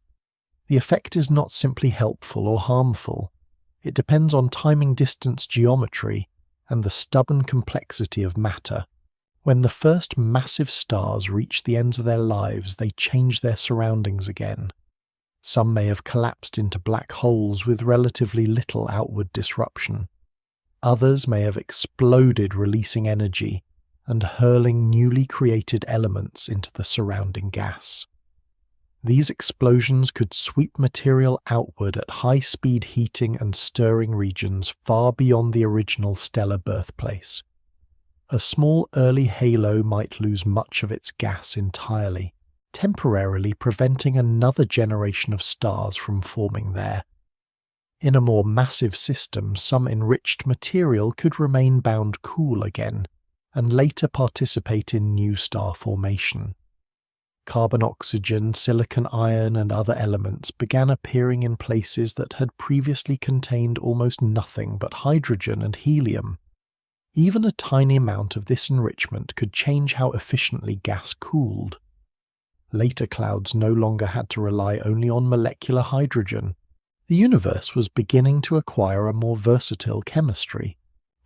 The effect is not simply helpful or harmful. It depends on timing distance geometry and the stubborn complexity of matter. When the first massive stars reach the ends of their lives, they change their surroundings again. Some may have collapsed into black holes with relatively little outward disruption. Others may have exploded, releasing energy and hurling newly created elements into the surrounding gas. These explosions could sweep material outward at high-speed, heating and stirring regions far beyond the original stellar birthplace. A small early halo might lose much of its gas entirely, temporarily preventing another generation of stars from forming there. In a more massive system, some enriched material could remain bound cool again, and later participate in new star formation. Carbon, oxygen, silicon, iron, and other elements began appearing in places that had previously contained almost nothing but hydrogen and helium. Even a tiny amount of this enrichment could change how efficiently gas cooled. Later clouds no longer had to rely only on molecular hydrogen. The universe was beginning to acquire a more versatile chemistry.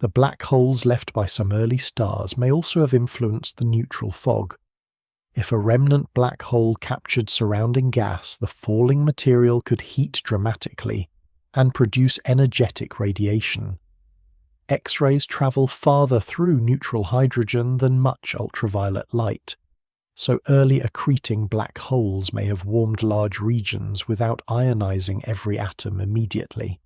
The black holes left by some early stars may also have influenced the neutral fog. If a remnant black hole captured surrounding gas, the falling material could heat dramatically and produce energetic radiation. X-rays travel farther through neutral hydrogen than much ultraviolet light, so early accreting black holes may have warmed large regions without ionizing every atom immediately.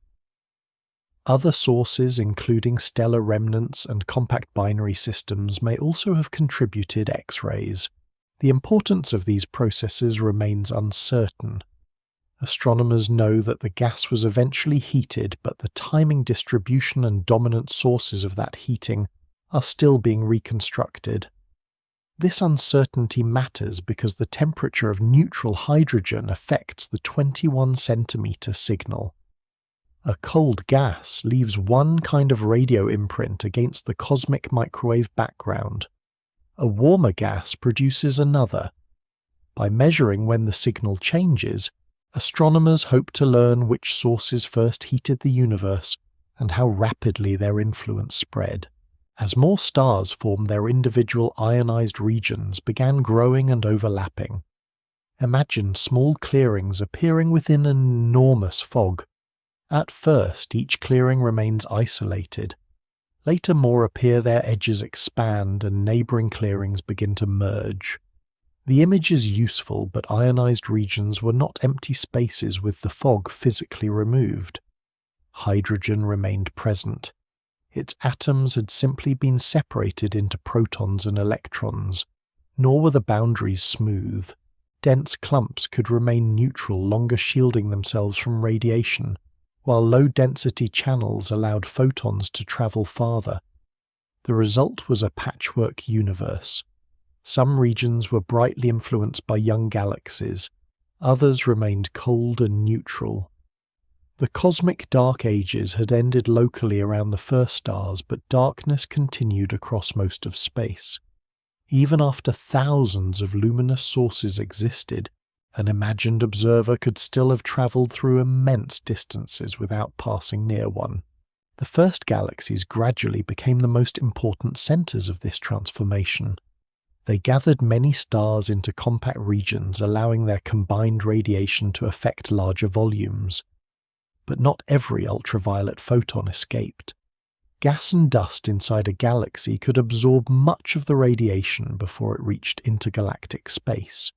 Other sources, including stellar remnants and compact binary systems, may also have contributed X-rays. The importance of these processes remains uncertain. Astronomers know that the gas was eventually heated, but the timing, distribution, and dominant sources of that heating are still being reconstructed. This uncertainty matters because the temperature of neutral hydrogen affects the 21 centimeter signal. A cold gas leaves one kind of radio imprint against the cosmic microwave background. A warmer gas produces another. By measuring when the signal changes, astronomers hope to learn which sources first heated the universe and how rapidly their influence spread. As more stars formed, their individual ionized regions began growing and overlapping. Imagine small clearings appearing within an enormous fog. At first, each clearing remains isolated. Later, more appear, their edges expand, and neighboring clearings begin to merge. The image is useful, but ionized regions were not empty spaces with the fog physically removed. Hydrogen remained present. Its atoms had simply been separated into protons and electrons. Nor were the boundaries smooth. Dense clumps could remain neutral, longer shielding themselves from radiation, while low-density channels allowed photons to travel farther. The result was a patchwork universe. Some regions were brightly influenced by young galaxies, others remained cold and neutral. The cosmic dark ages had ended locally around the first stars, but darkness continued across most of space. Even after thousands of luminous sources existed, an imagined observer could still have travelled through immense distances without passing near one. The first galaxies gradually became the most important centres of this transformation. They gathered many stars into compact regions, allowing their combined radiation to affect larger volumes. But not every ultraviolet photon escaped. Gas and dust inside a galaxy could absorb much of the radiation before it reached intergalactic space.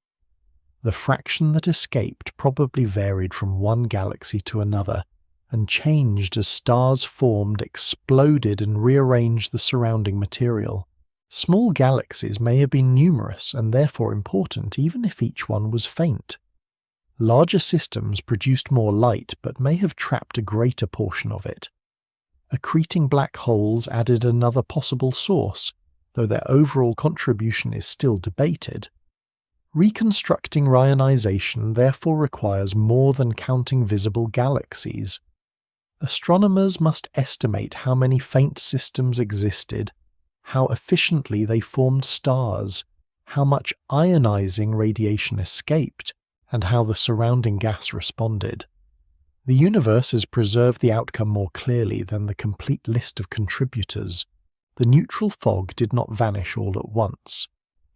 The fraction that escaped probably varied from one galaxy to another, and changed as stars formed, exploded, and rearranged the surrounding material. Small galaxies may have been numerous and therefore important even if each one was faint. Larger systems produced more light but may have trapped a greater portion of it. Accreting black holes added another possible source, though their overall contribution is still debated. Reconstructing ionization therefore requires more than counting visible galaxies. Astronomers must estimate how many faint systems existed, how efficiently they formed stars, how much ionizing radiation escaped, and how the surrounding gas responded. The universe has preserved the outcome more clearly than the complete list of contributors. The neutral fog did not vanish all at once.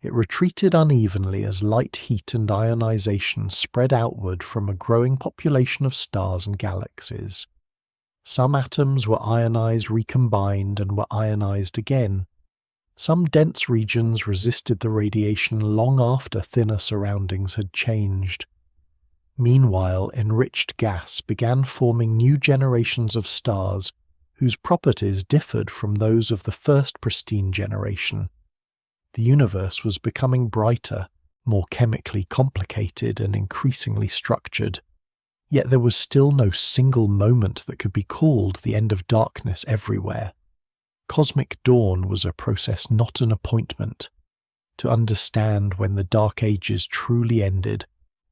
It retreated unevenly as light, heat, and ionization spread outward from a growing population of stars and galaxies. Some atoms were ionized, recombined, and were ionized again. Some dense regions resisted the radiation long after thinner surroundings had changed. Meanwhile, enriched gas began forming new generations of stars whose properties differed from those of the first pristine generation. The universe was becoming brighter, more chemically complicated, and increasingly structured. Yet there was still no single moment that could be called the end of darkness everywhere. Cosmic dawn was a process, not an appointment. To understand when the Dark Ages truly ended,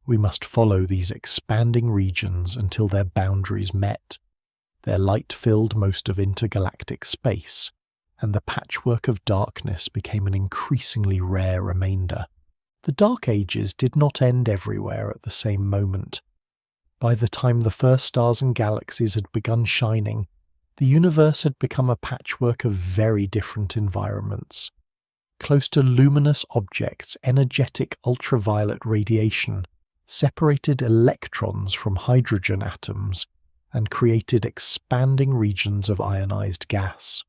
we must follow these expanding regions until their boundaries met. Their light filled most of intergalactic space, and the patchwork of darkness became an increasingly rare remainder. The Dark Ages did not end everywhere at the same moment. By the time the first stars and galaxies had begun shining, the universe had become a patchwork of very different environments. Close to luminous objects, energetic ultraviolet radiation separated electrons from hydrogen atoms and created expanding regions of ionized gas.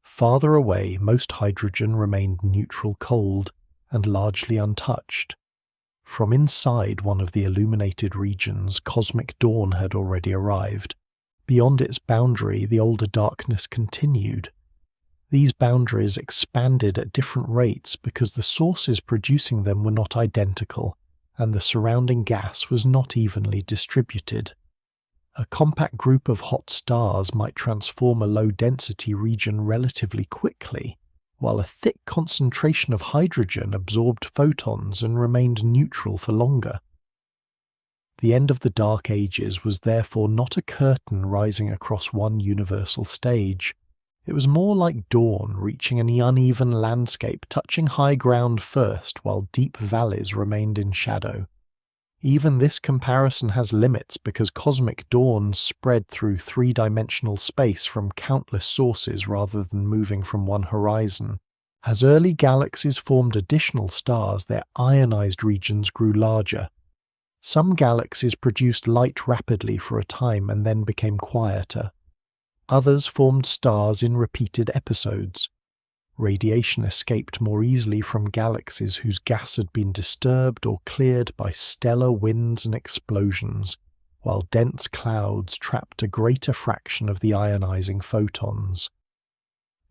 Farther away, most hydrogen remained neutral cold and largely untouched. From inside one of the illuminated regions, cosmic dawn had already arrived. Beyond its boundary, the older darkness continued. These boundaries expanded at different rates because the sources producing them were not identical, and the surrounding gas was not evenly distributed. A compact group of hot stars might transform a low-density region relatively quickly, while a thick concentration of hydrogen absorbed photons and remained neutral for longer. The end of the Dark Ages was therefore not a curtain rising across one universal stage. It was more like dawn reaching an uneven landscape, touching high ground first while deep valleys remained in shadow. Even this comparison has limits because cosmic dawn spread through three-dimensional space from countless sources rather than moving from one horizon. As early galaxies formed additional stars, their ionized regions grew larger. Some galaxies produced light rapidly for a time and then became quieter. Others formed stars in repeated episodes. Radiation escaped more easily from galaxies whose gas had been disturbed or cleared by stellar winds and explosions, while dense clouds trapped a greater fraction of the ionizing photons.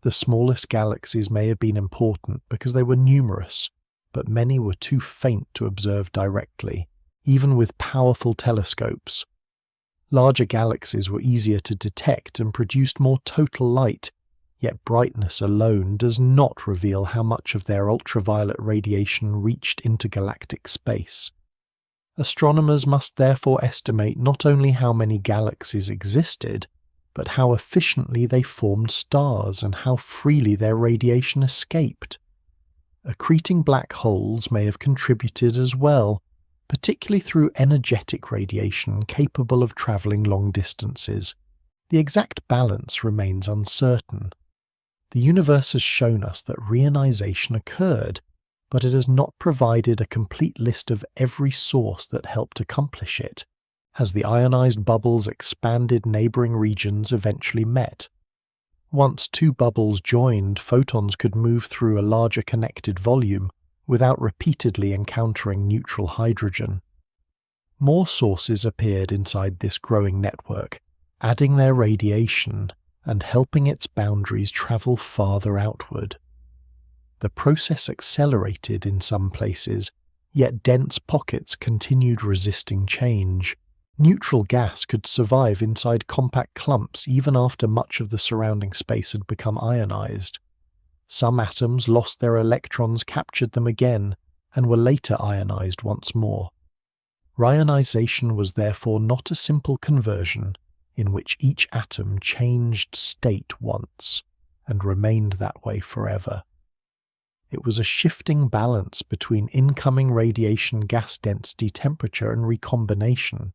The smallest galaxies may have been important because they were numerous, but many were too faint to observe directly, even with powerful telescopes. Larger galaxies were easier to detect and produced more total light, yet brightness alone does not reveal how much of their ultraviolet radiation reached intergalactic space. Astronomers must therefore estimate not only how many galaxies existed, but how efficiently they formed stars and how freely their radiation escaped. Accreting black holes may have contributed as well, particularly through energetic radiation capable of travelling long distances. The exact balance remains uncertain. The universe has shown us that reionization occurred, but it has not provided a complete list of every source that helped accomplish it. As the ionized bubbles expanded, neighboring regions eventually met. Once two bubbles joined, photons could move through a larger connected volume without repeatedly encountering neutral hydrogen. More sources appeared inside this growing network, adding their radiation and helping its boundaries travel farther outward. The process accelerated in some places, yet dense pockets continued resisting change. Neutral gas could survive inside compact clumps even after much of the surrounding space had become ionized. Some atoms lost their electrons, captured them again, and were later ionized once more. Reionization was therefore not a simple conversion in which each atom changed state once and remained that way forever. It was a shifting balance between incoming radiation, gas density, temperature, and recombination.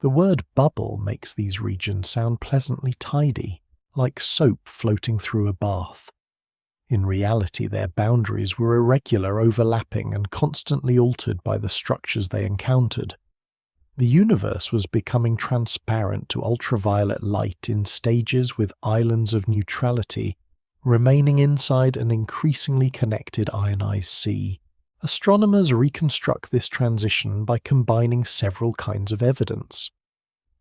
The word bubble makes these regions sound pleasantly tidy, like soap floating through a bath. In reality, their boundaries were irregular, overlapping, and constantly altered by the structures they encountered. The universe was becoming transparent to ultraviolet light in stages with islands of neutrality, remaining inside an increasingly connected ionized sea. Astronomers reconstruct this transition by combining several kinds of evidence.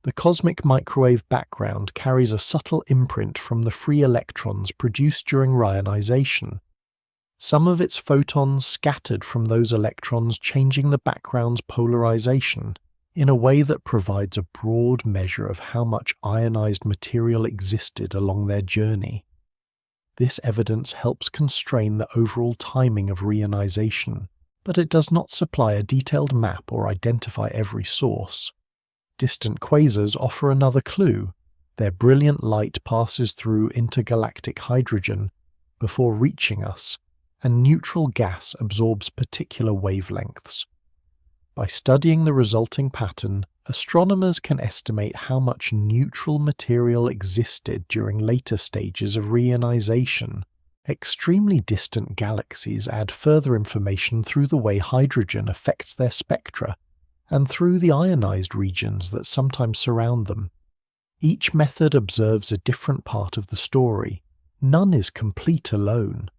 The cosmic microwave background carries a subtle imprint from the free electrons produced during reionization. Some of its photons scattered from those electrons, changing the background's polarization in a way that provides a broad measure of how much ionized material existed along their journey. This evidence helps constrain the overall timing of reionization, but it does not supply a detailed map or identify every source. Distant quasars offer another clue. Their brilliant light passes through intergalactic hydrogen before reaching us, and neutral gas absorbs particular wavelengths. By studying the resulting pattern, astronomers can estimate how much neutral material existed during later stages of reionization. Extremely distant galaxies add further information through the way hydrogen affects their spectra, and through the ionized regions that sometimes surround them. Each method observes a different part of the story. None is complete alone.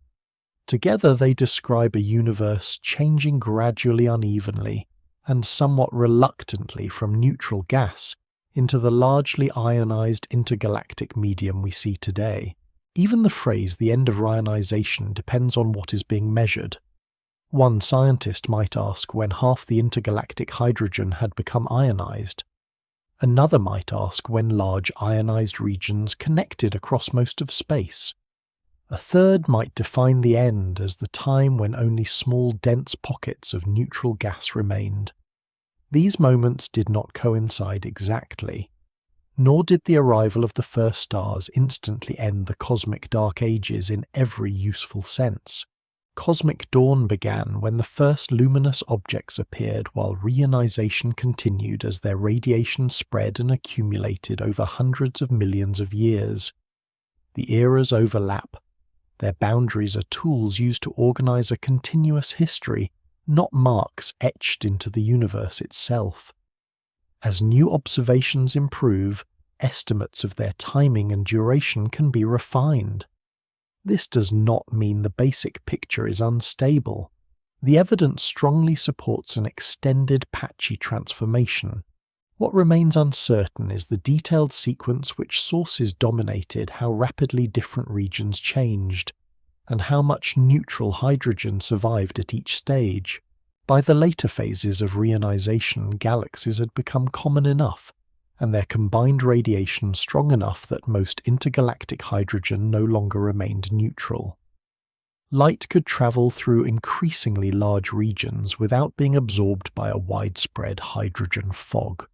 Together they describe a universe changing gradually, unevenly, and somewhat reluctantly from neutral gas into the largely ionized intergalactic medium we see today. Even the phrase "the end of reionization" depends on what is being measured. One scientist might ask when half the intergalactic hydrogen had become ionized. Another might ask when large ionized regions connected across most of space. A third might define the end as the time when only small dense pockets of neutral gas remained. These moments did not coincide exactly, nor did the arrival of the first stars instantly end the cosmic dark ages in every useful sense. Cosmic dawn began when the first luminous objects appeared, while reionization continued as their radiation spread and accumulated over hundreds of millions of years. The eras overlap. Their boundaries are tools used to organize a continuous history, not marks etched into the universe itself. As new observations improve, estimates of their timing and duration can be refined. This does not mean the basic picture is unstable. The evidence strongly supports an extended patchy transformation. What remains uncertain is the detailed sequence which sources dominated, how rapidly different regions changed. and how much neutral hydrogen survived at each stage. By the later phases of reionization, galaxies had become common enough, and their combined radiation strong enough that most intergalactic hydrogen no longer remained neutral. Light could travel through increasingly large regions without being absorbed by a widespread hydrogen fog.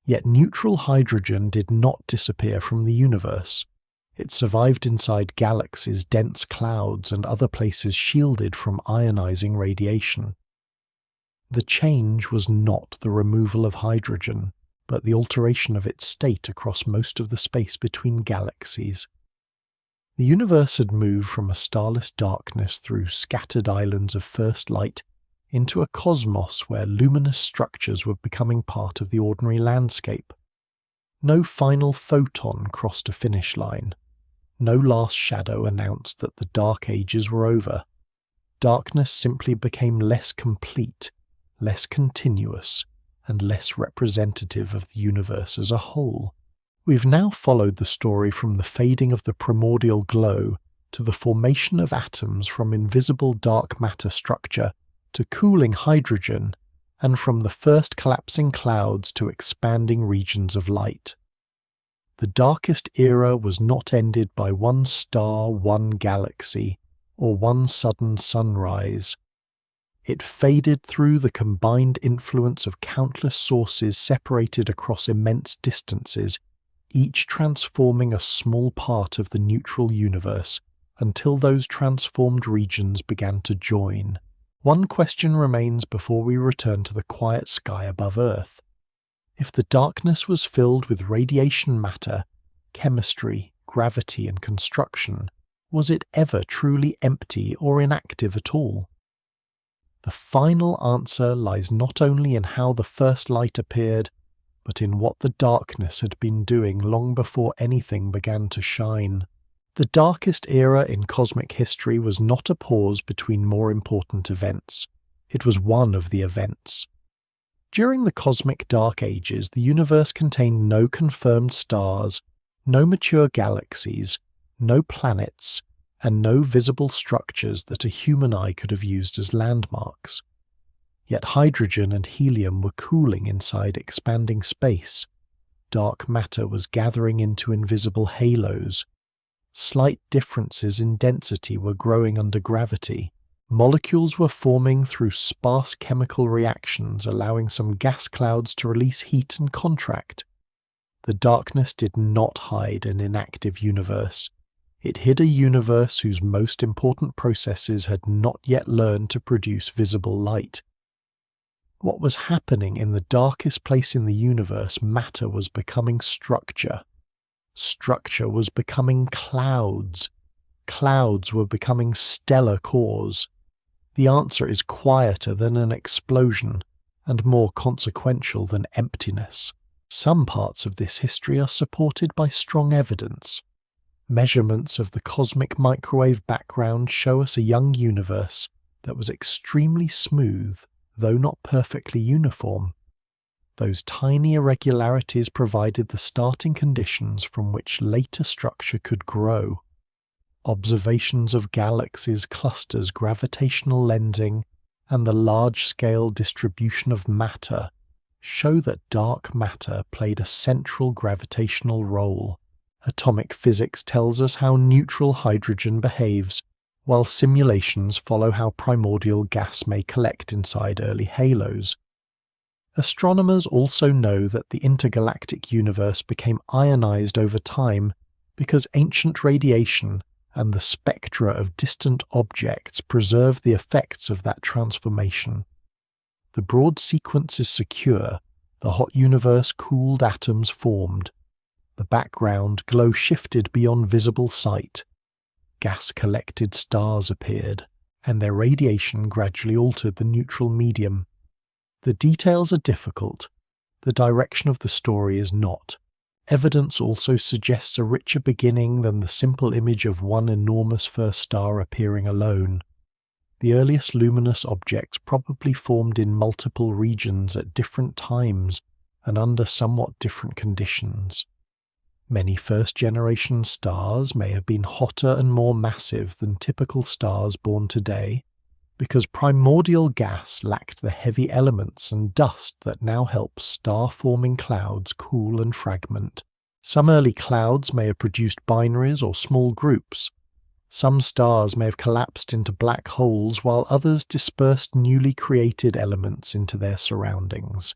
Yet neutral hydrogen did not disappear from the universe. It survived inside galaxies, dense clouds, and other places shielded from ionizing radiation. The change was not the removal of hydrogen, but the alteration of its state across most of the space between galaxies. The universe had moved from a starless darkness through scattered islands of first light into a cosmos where luminous structures were becoming part of the ordinary landscape. No final photon crossed a finish line. No last shadow announced that the dark ages were over. Darkness simply became less complete, less continuous, and less representative of the universe as a whole. We've now followed the story from the fading of the primordial glow to the formation of atoms from invisible dark matter structure to cooling hydrogen, and from the first collapsing clouds to expanding regions of light. The darkest era was not ended by one star, one galaxy, or one sudden sunrise. It faded through the combined influence of countless sources separated across immense distances, each transforming a small part of the neutral universe, until those transformed regions began to join. One question remains before we return to the quiet sky above Earth. If the darkness was filled with radiation matter, chemistry, gravity, and construction, was it ever truly empty or inactive at all? The final answer lies not only in how the first light appeared, but in what the darkness had been doing long before anything began to shine. The darkest era in cosmic history was not a pause between more important events. It was one of the events. During the cosmic dark ages, the universe contained no confirmed stars, no mature galaxies, no planets, and no visible structures that a human eye could have used as landmarks. Yet hydrogen and helium were cooling inside expanding space. Dark matter was gathering into invisible halos. Slight differences in density were growing under gravity. Molecules were forming through sparse chemical reactions, allowing some gas clouds to release heat and contract. The darkness did not hide an inactive universe. It hid a universe whose most important processes had not yet learned to produce visible light. What was happening in the darkest place in the universe, matter was becoming structure. Structure was becoming clouds. Clouds were becoming stellar cores. The answer is quieter than an explosion and more consequential than emptiness. Some parts of this history are supported by strong evidence. Measurements of the cosmic microwave background show us a young universe that was extremely smooth, though not perfectly uniform. Those tiny irregularities provided the starting conditions from which later structure could grow. Observations of galaxies, clusters, gravitational lensing, and the large-scale distribution of matter show that dark matter played a central gravitational role. Atomic physics tells us how neutral hydrogen behaves, while simulations follow how primordial gas may collect inside early halos. Astronomers also know that the intergalactic universe became ionized over time because ancient radiation and the spectra of distant objects preserve the effects of that transformation. The broad sequence is secure, the hot universe cooled atoms formed, the background glow shifted beyond visible sight, gas-collected stars appeared, and their radiation gradually altered the neutral medium. The details are difficult, the direction of the story is not. Evidence also suggests a richer beginning than the simple image of one enormous first star appearing alone. The earliest luminous objects probably formed in multiple regions at different times and under somewhat different conditions. Many first-generation stars may have been hotter and more massive than typical stars born today, because primordial gas lacked the heavy elements and dust that now help star-forming clouds cool and fragment. Some early clouds may have produced binaries or small groups. Some stars may have collapsed into black holes, while others dispersed newly created elements into their surroundings.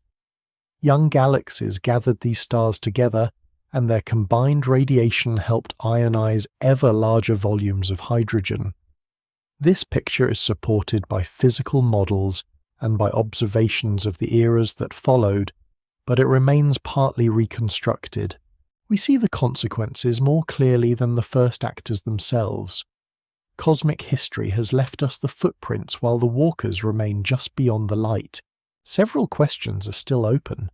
Young galaxies gathered these stars together, and their combined radiation helped ionize ever larger volumes of hydrogen. This picture is supported by physical models and by observations of the eras that followed, but it remains partly reconstructed. We see the consequences more clearly than the first actors themselves. Cosmic history has left us the footprints while the walkers remain just beyond the light. Several questions are still open.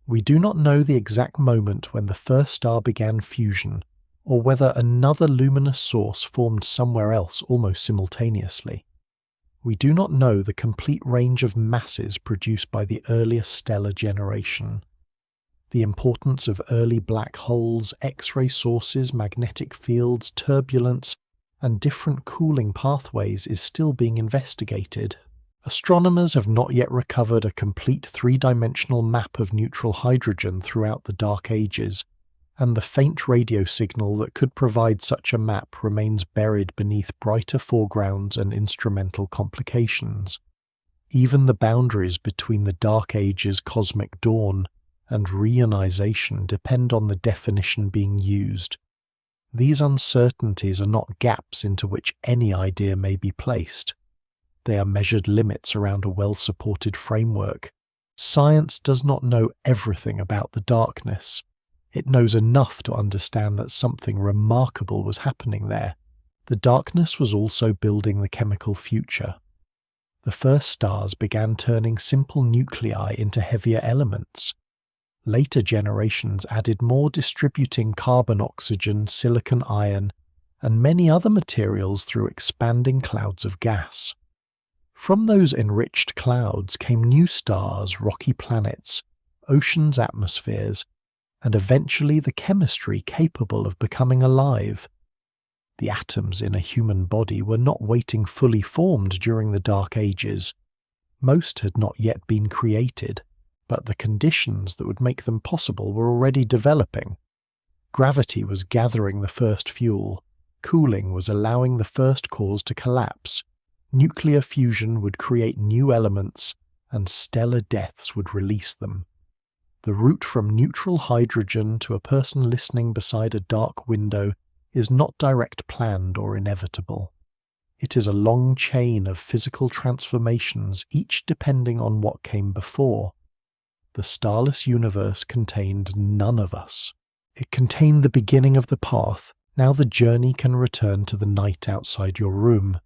We do not know the exact moment when the first star began fusion, or whether another luminous source formed somewhere else almost simultaneously. We do not know the complete range of masses produced by the earliest stellar generation. The importance of early black holes, X-ray sources, magnetic fields, turbulence, and different cooling pathways is still being investigated. Astronomers have not yet recovered a complete three-dimensional map of neutral hydrogen throughout the Dark Ages, and the faint radio signal that could provide such a map remains buried beneath brighter foregrounds and instrumental complications. Even the boundaries between the Dark Ages' cosmic dawn and reionization depend on the definition being used. These uncertainties are not gaps into which any idea may be placed. They are measured limits around a well-supported framework. Science does not know everything about the darkness. It knows enough to understand that something remarkable was happening there. The darkness was also building the chemical future. The first stars began turning simple nuclei into heavier elements. Later generations added more distributing carbon, oxygen, silicon, iron, and many other materials through expanding clouds of gas. From those enriched clouds came new stars, rocky planets, oceans, atmospheres, and eventually the chemistry capable of becoming alive. The atoms in a human body were not waiting fully formed during the Dark Ages. Most had not yet been created, but the conditions that would make them possible were already developing. Gravity was gathering the first fuel, cooling was allowing the first cores to collapse, nuclear fusion would create new elements, and stellar deaths would release them. The route from neutral hydrogen to a person listening beside a dark window is not direct, planned, or inevitable. It is a long chain of physical transformations, each depending on what came before. The starless universe contained none of us. It contained the beginning of the path. Now the journey can return to the night outside your room.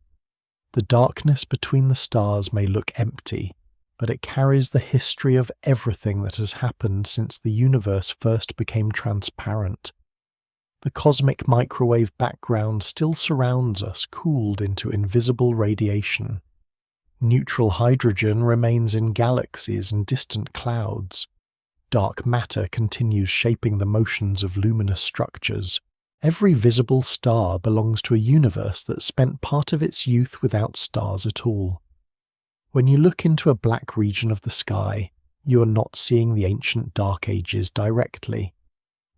The darkness between the stars may look empty, but it carries the history of everything that has happened since the universe first became transparent. The cosmic microwave background still surrounds us, cooled into invisible radiation. Neutral hydrogen remains in galaxies and distant clouds. Dark matter continues shaping the motions of luminous structures. Every visible star belongs to a universe that spent part of its youth without stars at all. When you look into a black region of the sky, you are not seeing the ancient Dark Ages directly.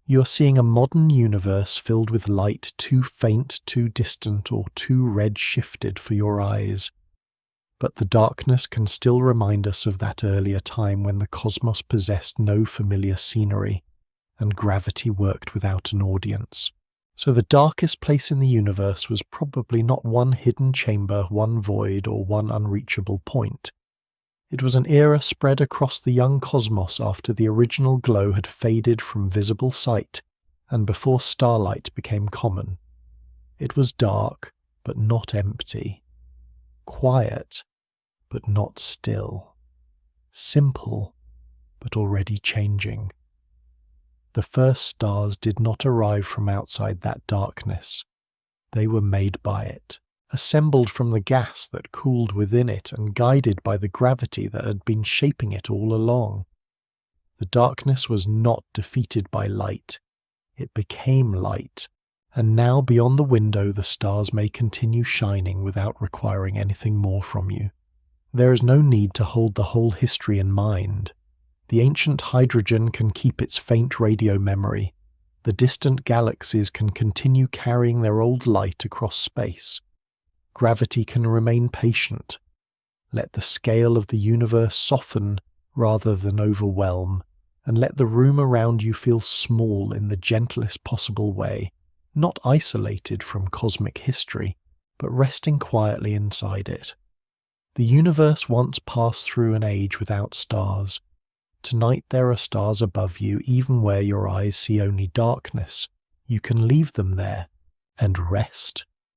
You are seeing a modern universe filled with light too faint, too distant, or too red-shifted for your eyes. But the darkness can still remind us of that earlier time when the cosmos possessed no familiar scenery, and gravity worked without an audience. So the darkest place in the universe was probably not one hidden chamber, one void, or one unreachable point. It was an era spread across the young cosmos after the original glow had faded from visible sight and before starlight became common. It was dark, but not empty. Quiet, but not still. Simple, but already changing. The first stars did not arrive from outside that darkness. They were made by it, assembled from the gas that cooled within it and guided by the gravity that had been shaping it all along. The darkness was not defeated by light. it became light, and now beyond the window the stars may continue shining without requiring anything more from you. There is no need to hold the whole history in mind. The ancient hydrogen can keep its faint radio memory. The distant galaxies can continue carrying their old light across space. Gravity can remain patient. Let the scale of the universe soften rather than overwhelm, and let the room around you feel small in the gentlest possible way, not isolated from cosmic history, but resting quietly inside it. The universe once passed through an age without stars. Tonight there are stars above you, even where your eyes see only darkness. You can leave them there and rest.